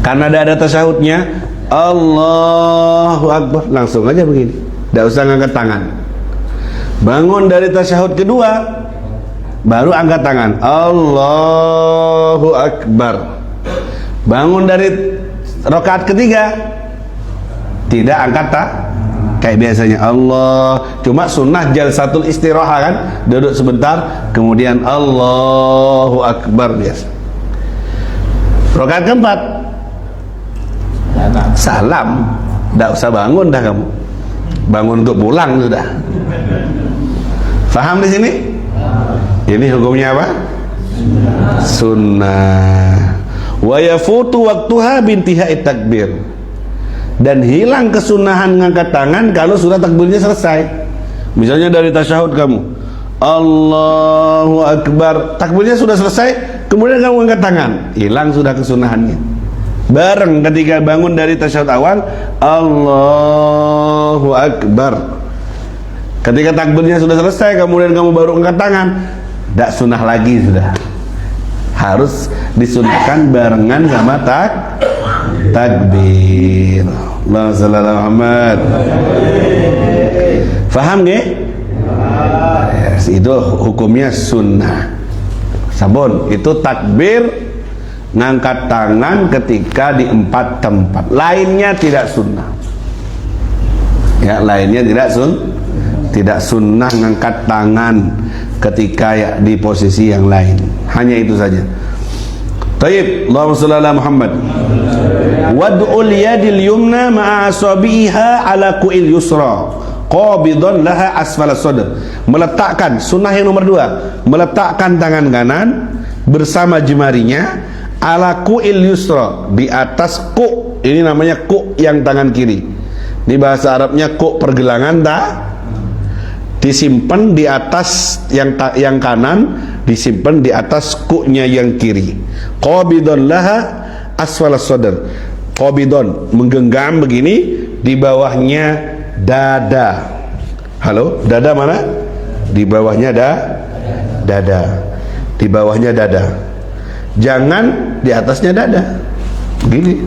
karena ada tasyahudnya, Allahu Akbar, langsung aja begini, tidak usah ngangkat tangan. Bangun dari tasyahud kedua, baru angkat tangan, Allahu Akbar. Bangun dari rakaat ketiga, tidak angkat kayak biasanya Allah, cuma sunnah jalsatul istirahah kan, duduk sebentar kemudian Allahu Akbar biasa. Rakaat keempat, salam, tidak usah bangun dah kamu, bangun untuk pulang sudah. Faham di sini? Ini hukumnya apa? Sunnah. Wa yafutu waktuha bintihai takbir. Dan hilang kesunahan ngangkat tangan kalau sudah takbirnya selesai. Misalnya dari tasyahud kamu, Allahu Akbar, takbirnya sudah selesai, kemudian kamu angkat tangan, hilang sudah kesunahannya. Bareng ketika bangun dari tasyahud awal, Allahu Akbar. Ketika takbirnya sudah selesai, kemudian kamu baru angkat tangan, tidak sunnah lagi sudah. Harus disunahkan barengan sama takbir. Allahumma shalli ala Muhammad. Faham nggih? Yes, itu hukumnya sunnah. Sabun, itu takbir ngangkat tangan ketika di 4 tempat. Lainnya tidak sunnah. Ya, lainnya tidak sunnah ngangkat tangan ketika ya di posisi yang lain. Hanya itu saja. Taib, Allahumma shalli ala Muhammad. Wad'ul yadil yumna ma'a asabiha ala ku'il yusra qabidan laha asfala sadr. Meletakkan, sunnah yang nomor 2, meletakkan tangan kanan bersama jemarinya ala ku'il yusra, di atas ku, ini namanya ku yang tangan kiri. Di bahasa Arabnya ku pergelangan disimpan di atas yang kanan, disimpan di atas ku-nya yang kiri. Qabidun laha asfala sadr. Qabidun menggenggam begini, di bawahnya dada. Halo, dada mana? Di bawahnya dada. Di bawahnya dada. Jangan di atasnya dada. Begini.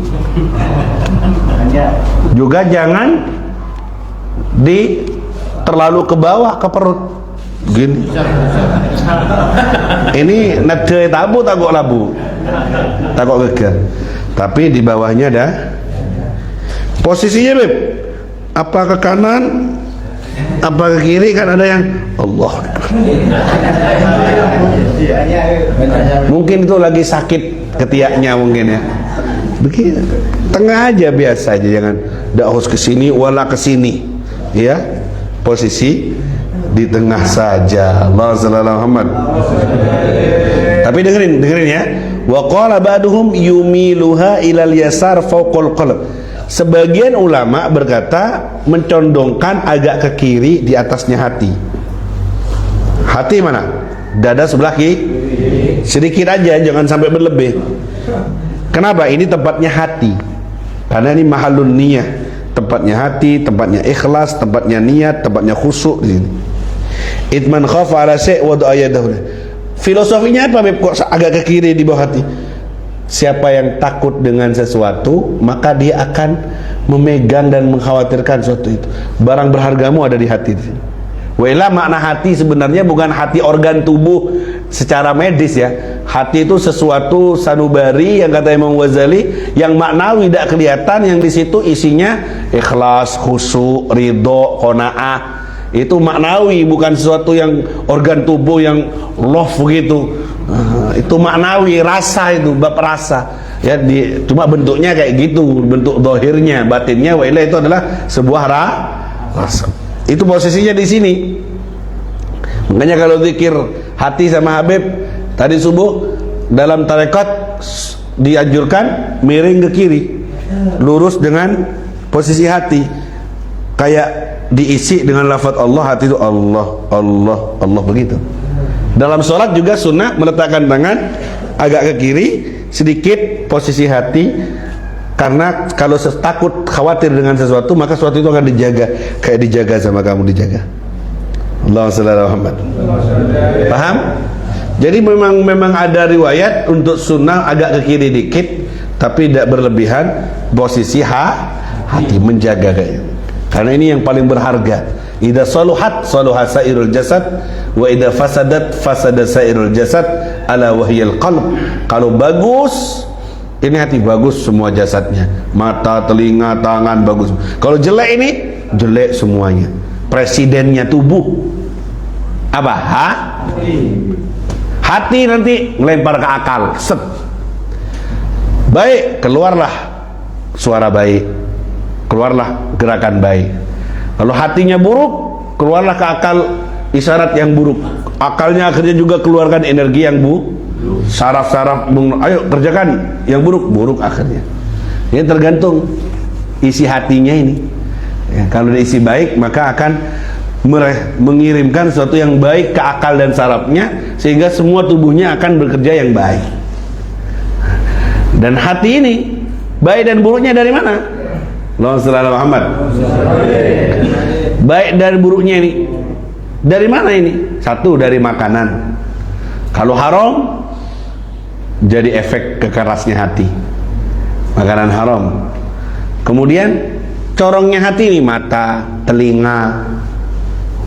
Juga jangan terlalu ke bawah ke perut. Gini. Ini nade tabu takut labu. Takut geger. Tapi di bawahnya dah. Posisinya Beb, apa ke kanan, apa ke kiri, kan ada yang Allah. Mungkin itu lagi sakit ketiaknya mungkin ya. Begini, tengah aja biasa aja, jangan harus ke sini wala ke sini. Ya, posisi di tengah saja. Allah sallallahu Muhammad. Tapi dengerin ya. Wa qala ba'duhum yumiluha ilal yasar fawqal qalb. Sebagian ulama berkata mencondongkan agak ke kiri di atasnya hati. Hati mana? Dada sebelah kiri. Sedikit aja, jangan sampai berlebih. Kenapa? Ini tempatnya hati. Karena ini mahalun niyah. Tempatnya hati, tempatnya ikhlas, tempatnya niat, tempatnya khusyuk di sini. Itman khafa ala syai' wa da'a yadahu. Filosofinya apa Beb? Kok agak ke kiri di bawah hati? Siapa yang takut dengan sesuatu, maka dia akan memegang dan mengkhawatirkan sesuatu itu. Barang berhargamu ada di hati. Wala makna hati sebenarnya bukan hati organ tubuh secara medis ya. Hati itu sesuatu sanubari yang kata Imam Ghazali, yang maknawi tidak kelihatan, yang di situ isinya ikhlas, khusyuk, ridho, qanaah. Itu maknawi, bukan sesuatu yang organ tubuh yang love begitu. Itu maknawi, rasa, itu bab rasa ya, cuma bentuknya kayak gitu, bentuk zahirnya. Batinnya wa ila itu adalah sebuah rasa. Itu posisinya di sini. Makanya kalau zikir hati sama Habib tadi subuh dalam tarekat dianjurkan miring ke kiri, lurus dengan posisi hati, kayak diisi dengan lafaz Allah. Hati itu Allah, Allah, Allah begitu. Dalam sholat juga sunnah meletakkan tangan agak ke kiri sedikit posisi hati, karena kalau takut khawatir dengan sesuatu, maka sesuatu itu akan dijaga, kayak dijaga sama kamu dijaga. Allahumma shalli ala Muhammad. Paham? Jadi memang ada riwayat untuk sunnah agak ke kiri dikit, tapi tidak berlebihan. Posisi hati menjaga kayaknya. Karena ini yang paling berharga. Idza saluhat saluha sairul jasad, wa idza fasadat fasada sairul jasad, ala wahyal qalb. Kalau bagus ini hati, bagus semua jasadnya. Mata, telinga, tangan bagus. Kalau jelek ini jelek semuanya. Presidennya tubuh apa? Hati nanti melempar ke akal. Set. Baik, keluarlah suara baik, keluarlah gerakan baik. Kalau hatinya buruk, keluarlah ke akal isyarat yang buruk. Akalnya akhirnya juga keluarkan energi yang saraf-saraf, ayo kerjakan yang buruk akhirnya. Ini tergantung isi hatinya ini ya, kalau diisi baik maka akan mengirimkan sesuatu yang baik ke akal dan sarafnya, sehingga semua tubuhnya akan bekerja yang baik. Dan hati ini baik dan buruknya dari mana? Allahumma shalli ala Muhammad. Baik dan buruknya ini dari mana ini? Satu, dari makanan. Kalau haram jadi efek kekerasnya hati, makanan haram. Kemudian corongnya hati ini mata, telinga,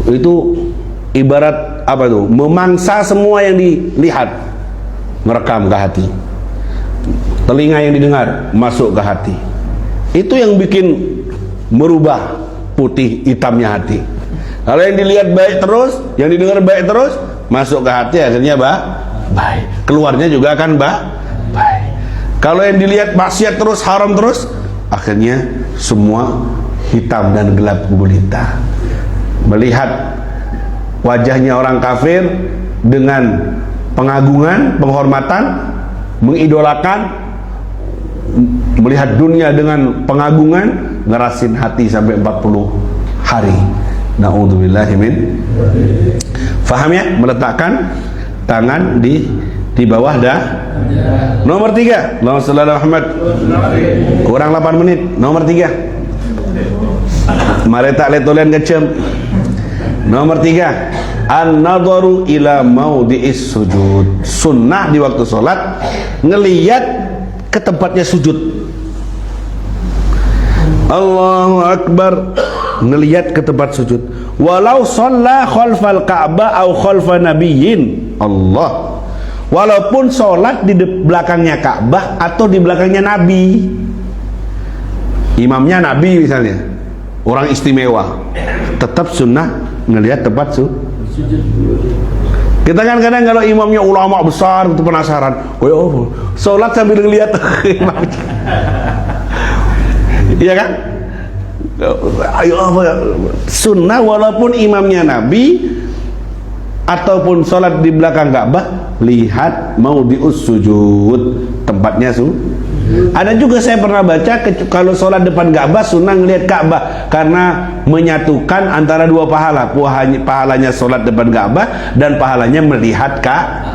itu ibarat apa itu? Memangsa semua yang dilihat, merekam ke hati. Telinga yang didengar masuk ke hati. Itu yang bikin merubah putih hitamnya hati. Kalau yang dilihat baik terus, yang didengar baik terus, masuk ke hati, akhirnya baik. Keluarnya juga akan baik. Kalau yang dilihat maksiat terus, haram terus, akhirnya semua hitam dan gelap gulita. Melihat wajahnya orang kafir dengan pengagungan, penghormatan, mengidolakan, melihat dunia dengan pengagungan, ngerasin hati sampai 40 hari. Na'udzubillahi min. Faham ya? Meletakkan tangan di bawah dah. Nomor 3, Allahumma shalli ala Muhammad. Kurang 8 menit. Nomor 3. Mari tak letolen kecem. Nomor 3, an-nadharu ila maudhi'is sujud. Sunnah di waktu sholat ngelihat ke tempatnya sujud. Allahu Akbar, ngelihat ke tempat sujud. Walau shalla khalfal Ka'bah au khalfa nabiyyin. Allah. Walaupun sholat di belakangnya Ka'bah atau di belakangnya Nabi. Imamnya Nabi misalnya, orang istimewa, tetap sunnah ngelihat tempat sujud. Kita kan kadang kalau imamnya ulama besar itu penasaran, oh sholat sambil ngelihat imamnya. Iya kan? Ayo sunnah walaupun imamnya Nabi ataupun sholat di belakang Ka'bah, lihat maudhi'us sujud, tempatnya sujud. Ada juga saya pernah baca kalau sholat depan Ka'bah sunnah ngelihat Ka'bah karena menyatukan antara dua pahala, pahalanya sholat depan Ka'bah dan pahalanya melihat Ka'bah.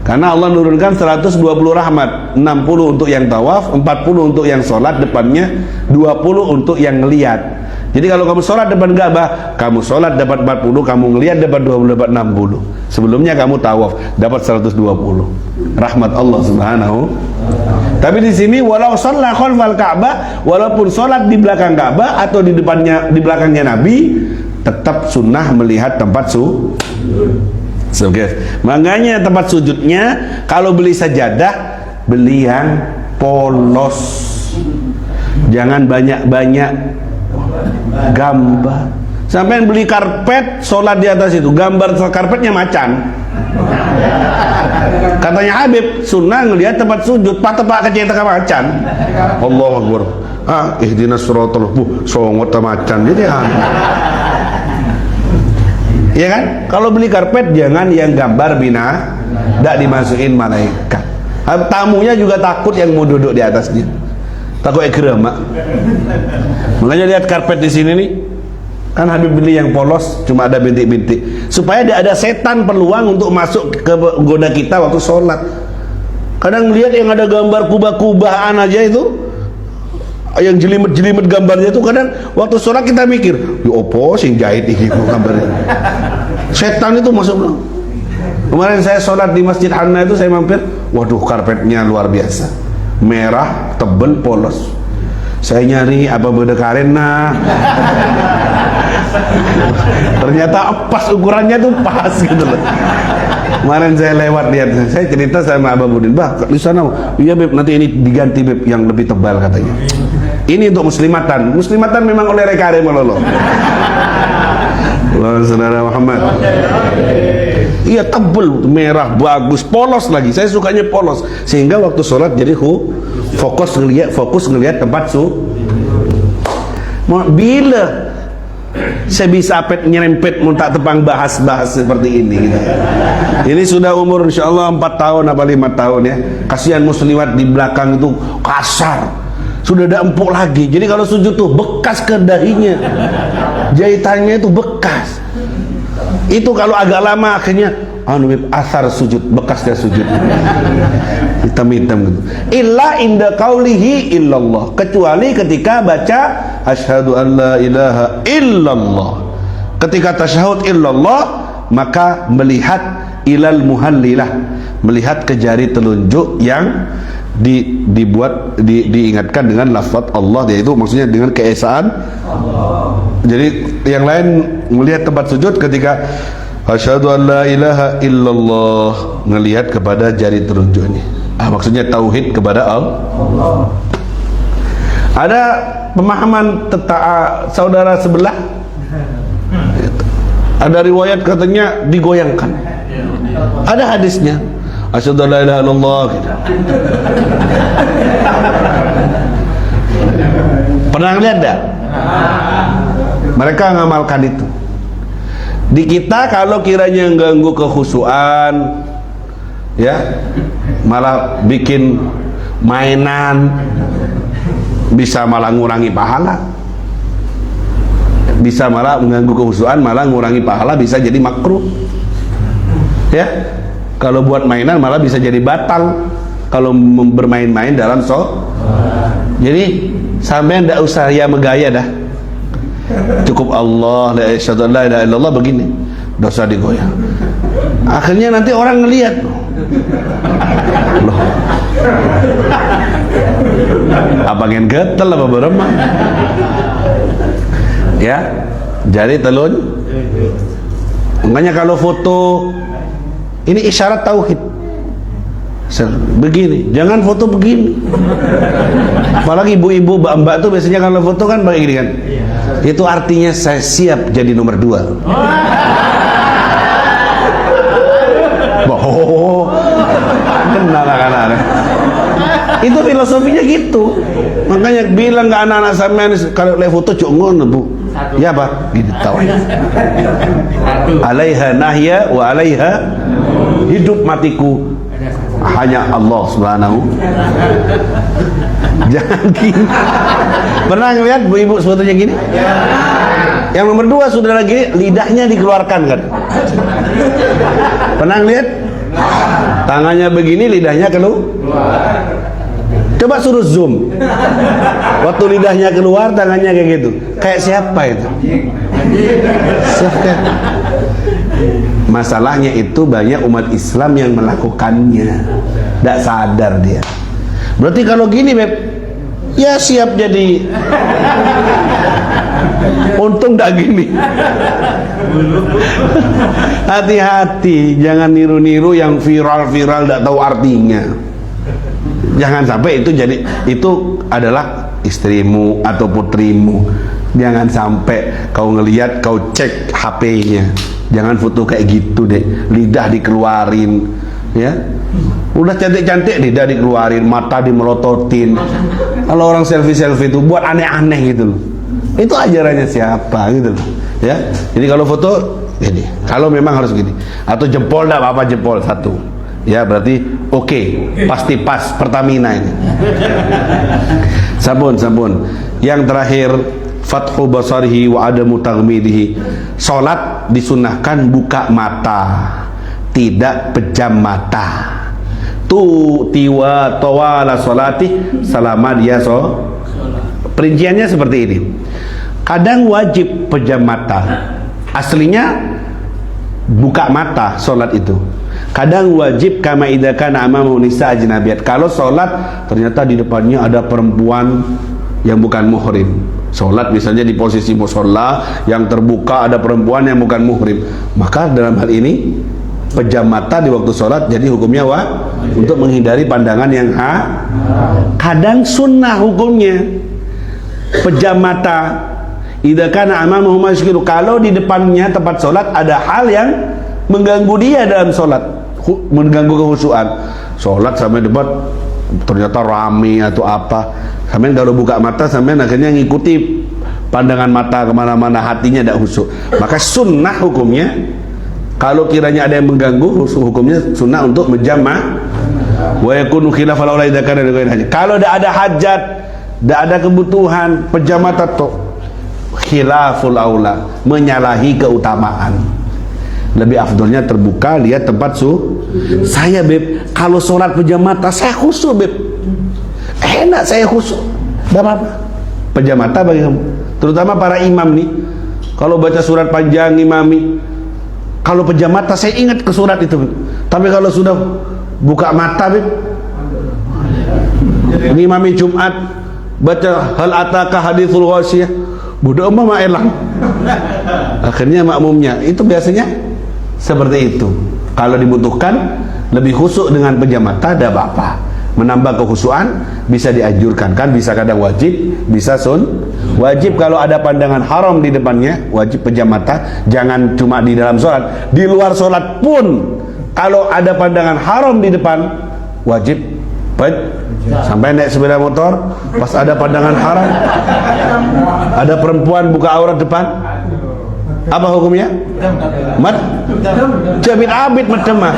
Karena Allah nurunkan 120 rahmat, 60 untuk yang tawaf, 40 untuk yang sholat depannya, 20 untuk yang ngelihat. Jadi kalau kamu sholat depan Ka'bah, kamu sholat dapat 40, kamu ngelihat dapat 20, dapat 60. Sebelumnya kamu tawaf dapat 120. Rahmat Allah Subhanahu. Tapi di sini walau shalla khalfal Ka'bah, walaupun sholat di belakang Ka'bah atau di depannya, di belakangnya Nabi, tetap sunnah melihat tempat sujud. Okay. Makanya tempat sujudnya kalau beli sajadah, beli yang polos, jangan banyak-banyak gambar. Sampai beli karpet sholat di atas itu, gambar karpetnya macan. Katanya Habib, sunnah ngelihat tempat sujud pak kecil tengah macan. Allahu Akbar. Ihdinas siratal songot macan jadi iya kan? Kalau beli karpet jangan yang gambar bina, tidak dimasukin malaikat. Tamunya juga takut yang mau duduk di atasnya, takut ekrema. Makanya lihat karpet di sini nih, kan Habib beli yang polos, cuma ada bintik-bintik, supaya tidak ada setan peluang untuk masuk ke goda kita waktu sholat. Kadang lihat yang ada gambar kubah-kubahan aja itu, yang jelimet-jelimet gambarnya itu, kadang waktu sholat kita mikir, ya opo sing jahit ini gambarnya. Setan itu masuk. Kemarin saya sholat di Masjid Hanna itu, saya mampir, waduh karpetnya luar biasa, merah, tebel, polos. Saya nyari apa beda karena ternyata pas ukurannya tuh pas gitu loh. Kemarin saya lewat lihat, saya cerita sama Abang Budin, bah di sana, iya Beb, nanti ini diganti Beb yang lebih tebal katanya. Ini untuk muslimatan. Muslimatan memang oleh rekare melolo. Allah saudara Muhammad. Iya tebel, merah, bagus, polos lagi. Saya sukanya polos, sehingga waktu sholat jadi fokus ngelihat tempat bila saya bisa nyerempet muntak tepang bahas seperti ini gitu. Ini sudah umur insyaallah 4 tahun apa 5 tahun ya. Kasihan muslimat di belakang itu kasar, sudah ada empuk lagi. Jadi kalau sujud tuh bekas ke dahinya, jahitannya itu bekas. Itu kalau agak lama akhirnya asar sujud, bekasnya sujud hitam-hitam gitu. Illa inda qaulihi illallah, kecuali ketika baca asyhadu an la ilaha illallah. Ketika tasyahud illallah, maka melihat ilal muhallilah, melihat ke jari telunjuk yang diingatkan dengan lafaz Allah, yaitu maksudnya dengan keesaan Allah. Jadi yang lain melihat tempat sujud ketika asyhadu an la ilaha illallah, ngelihat kepada jari telunjuk ini. Maksudnya tauhid kepada Allah. Ada pemahaman saudara sebelah, ada riwayat katanya digoyangkan. Ada hadisnya asyhadu an la ilaha illallah gitu. Pernah lihat enggak? Mereka ngamalkan itu. Di kita kalau kiranya ganggu kekhusyuan, ya, malah bikin mainan, bisa malah ngurangi pahala, bisa malah mengganggu kekhusyuan, malah ngurangi pahala, bisa jadi makruh. Ya, kalau buat mainan malah bisa jadi batal kalau bermain-main dalam Jadi sampai ndak usah ya megaya dah, cukup Allah la ilaha illallah begini, dosa digoyang. Akhirnya nanti orang ngelihat, loh, apa ngen getel apa beremah, ya. Jadi telun, makanya kalau foto ini isyarat tauhid. Begini, jangan foto begini. Apalagi ibu-ibu, mbak-mbak tuh biasanya kalau foto kan pakai gini kan. Itu artinya saya siap jadi nomor 2. Oh, kenal kan. Itu filosofinya gitu. Makanya bilang ke anak-anak sampean kalau lihat foto cuk ngono, Bu. Ya apa? Gitu tahu. Alaiha nahya wa alaiha hidup matiku hanya Allah Subhanahu. Jangan gini. Pernah ngeliat bu ibu sebetulnya gini? Yang nomor 2 sudah lagi lidahnya dikeluarkan kan? Pernah ngeliat? Tangannya begini, lidahnya keluar. Coba suruh zoom. Waktu lidahnya keluar, tangannya kayak gitu. Kayak siapa itu? Siapa? Masalahnya itu banyak umat Islam yang melakukannya, tidak sadar dia. Berarti kalau gini Beb, ya siap jadi. Untung tidak gini. Hati-hati, jangan niru-niru yang viral-viral tidak tahu artinya. Jangan sampai itu adalah istrimu atau putrimu. Jangan sampai kau ngelihat, kau cek HP-nya. Jangan foto kayak gitu deh, lidah dikeluarin, ya. Udah cantik-cantik lidah dikeluarin, mata dimelototin. Kalau orang selfie itu buat aneh-aneh gitu loh. Itu ajarannya siapa gitu loh, ya. Jadi kalau foto ini, kalau memang harus gini, atau jempol enggak apa-apa, jempol 1. Ya berarti oke, pasti pas Pertamina ini. Sabun. Yang terakhir, fathu basarihi wa adamu taghmidihi. Salat disunnahkan buka mata, tidak pejam mata. Tiwa tawala salati selama dia Perinciannya seperti ini. Kadang wajib pejam mata. Aslinya buka mata salat itu. Kadang wajib kama idza kana amamu nisa ajnabiyat. Kalau salat ternyata di depannya ada perempuan yang bukan muhrim. Salat misalnya di posisi musholla yang terbuka ada perempuan yang bukan muhrim, maka dalam hal ini pejam mata di waktu salat jadi hukumnya untuk menghindari pandangan yang Kadang sunnah hukumnya pejam mata idza kana amamuhu masyghul, kalau di depannya tempat salat ada hal yang mengganggu dia dalam salat, mengganggu kekhusyuan. Salat sampai debat ternyata rame atau apa, sampai kalau buka mata sampai akhirnya ngikuti pandangan mata kemana-mana, hatinya tidak khusyuk. Maka sunnah hukumnya kalau kiranya ada yang mengganggu, hukumnya sunnah untuk menjama. Wa yakunu khilafal aula idza kana kalau tidak ada hajat, tidak ada kebutuhan, pejam mata tuh khilaful aula, menyalahi keutamaan. Lebih afdolnya terbuka, lihat tempat Saya Beb, kalau sholat pejam mata saya khusyuk Beb, enak saya khusyuk, tidak apa-apa. Pejam mata bagi kamu, terutama para imam nih, kalau baca surat panjang imami, kalau pejam mata saya ingat ke surat itu Beb. Tapi kalau sudah buka mata Beb, ngimami Jumat baca hal ataka hadithul ghasyiyah, bodoh mah elang. Akhirnya makmumnya itu biasanya seperti itu. Kalau dibutuhkan lebih khusyuk dengan pejam mata, ada apa-apa. Menambah kekhusyuan bisa dianjurkan, kan bisa kadang wajib, bisa wajib. Kalau ada pandangan haram di depannya, wajib pejam mata. Jangan cuma di dalam sholat, di luar sholat pun kalau ada pandangan haram di depan, wajib sampai naik sepeda motor pas ada pandangan haram, ada perempuan buka aurat depan, Apa hukumnya? Jamit abid medem mah.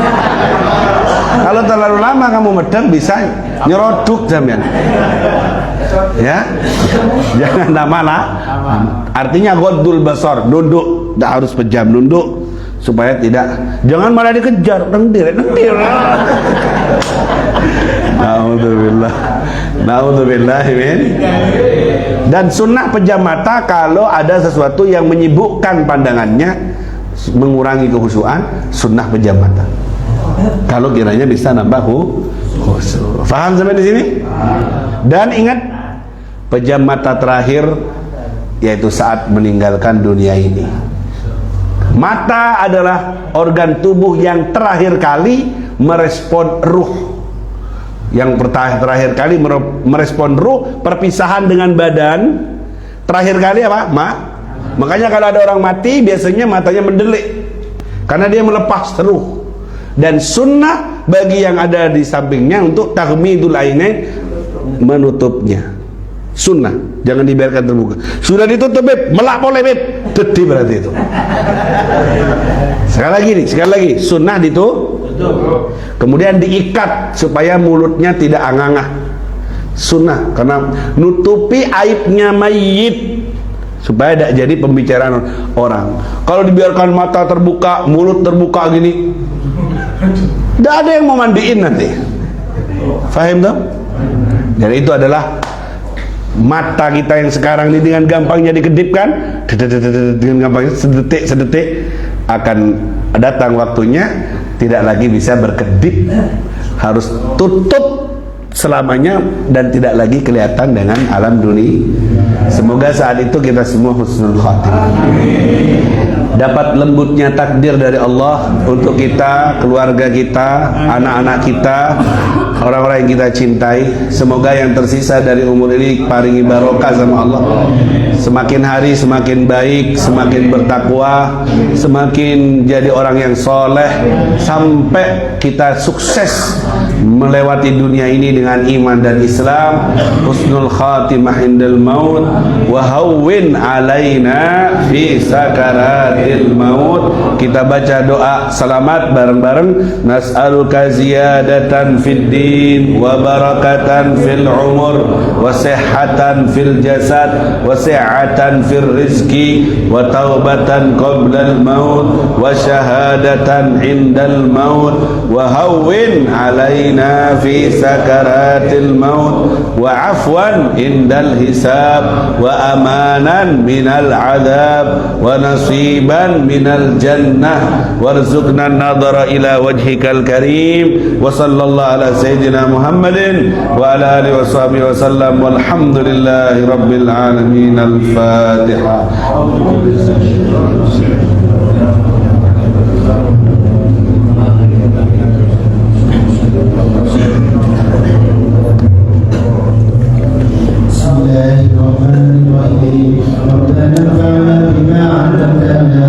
Kalau terlalu lama kamu medem bisa nyeroduk jamian. Ya, jangan lama. Artinya ghaddul basar, nunduk, tidak harus pejam, nunduk supaya tidak. Jangan malah dikejar, nengdir. Naudzubillah min. Dan sunnah pejam mata kalau ada sesuatu yang menyibukkan pandangannya, mengurangi kehusuan, sunnah pejam mata. Kalau kiranya bisa nambah khusyuk. Faham sampai di sini? Dan ingat, pejam mata terakhir yaitu saat meninggalkan dunia ini. Mata adalah organ tubuh yang terakhir kali merespon ruh. Yang terakhir kali merespon ruh, perpisahan dengan badan. Terakhir kali apa? Makanya kalau ada orang mati biasanya matanya mendelik karena dia melepas ruh. Dan sunnah bagi yang ada di sampingnya untuk taghmidul ainain, menutupnya. Sunnah, jangan dibiarkan terbuka. Sudah ditutup beb, melak boleh beb, dedih berarti itu. Sekali lagi, sunnah ditutup. Kemudian diikat supaya mulutnya tidak angangah. Sunnah, karena nutupi aibnya mayit supaya tidak jadi pembicaraan orang. Kalau dibiarkan mata terbuka, mulut terbuka gini, tidak ada yang mau mandiin nanti. Faham tak? Dan itu adalah mata kita yang sekarang ini dengan gampangnya dikedipkan, dengan gampangnya sedetik akan datang waktunya tidak lagi bisa berkedip, harus tutup selamanya dan tidak lagi kelihatan dengan alam dunia. Semoga saat itu kita semua husnul khatimah, dapat lembutnya takdir dari Allah untuk kita, keluarga kita, anak-anak kita, orang-orang yang kita cintai. Semoga yang tersisa dari umur ini paringi barokah sama Allah. Semakin hari semakin baik, semakin bertakwa, semakin jadi orang yang soleh, sampai kita sukses melewati dunia ini dengan iman dan Islam. Husnul khatimah indal maut, wa hawwin alaina fi sakaratil maut. Kita baca doa selamat bareng-bareng. Nas'aluka ziyadatan fid din wa barakatan fil umur wa sihhatan fil jasad wa sa'atan fil rizki wa taubatan qabla al maut wa syahadatan indal maut wa hawwin alaina fi sakaratil maut wa afwan indal hisab wa amanan minal adab wa nasiban minal jannah warzuqna an-nadhara ila wajhikal karim. Wa sallallahu ala sayyidina Muhammadin wa ala alihi wa sahbihi wa sallam walhamdulillahi rabbil alamin. Al-Fatihah. Bismillahirrahmanirrahim. Rabbana fa'alna bima 'allamtana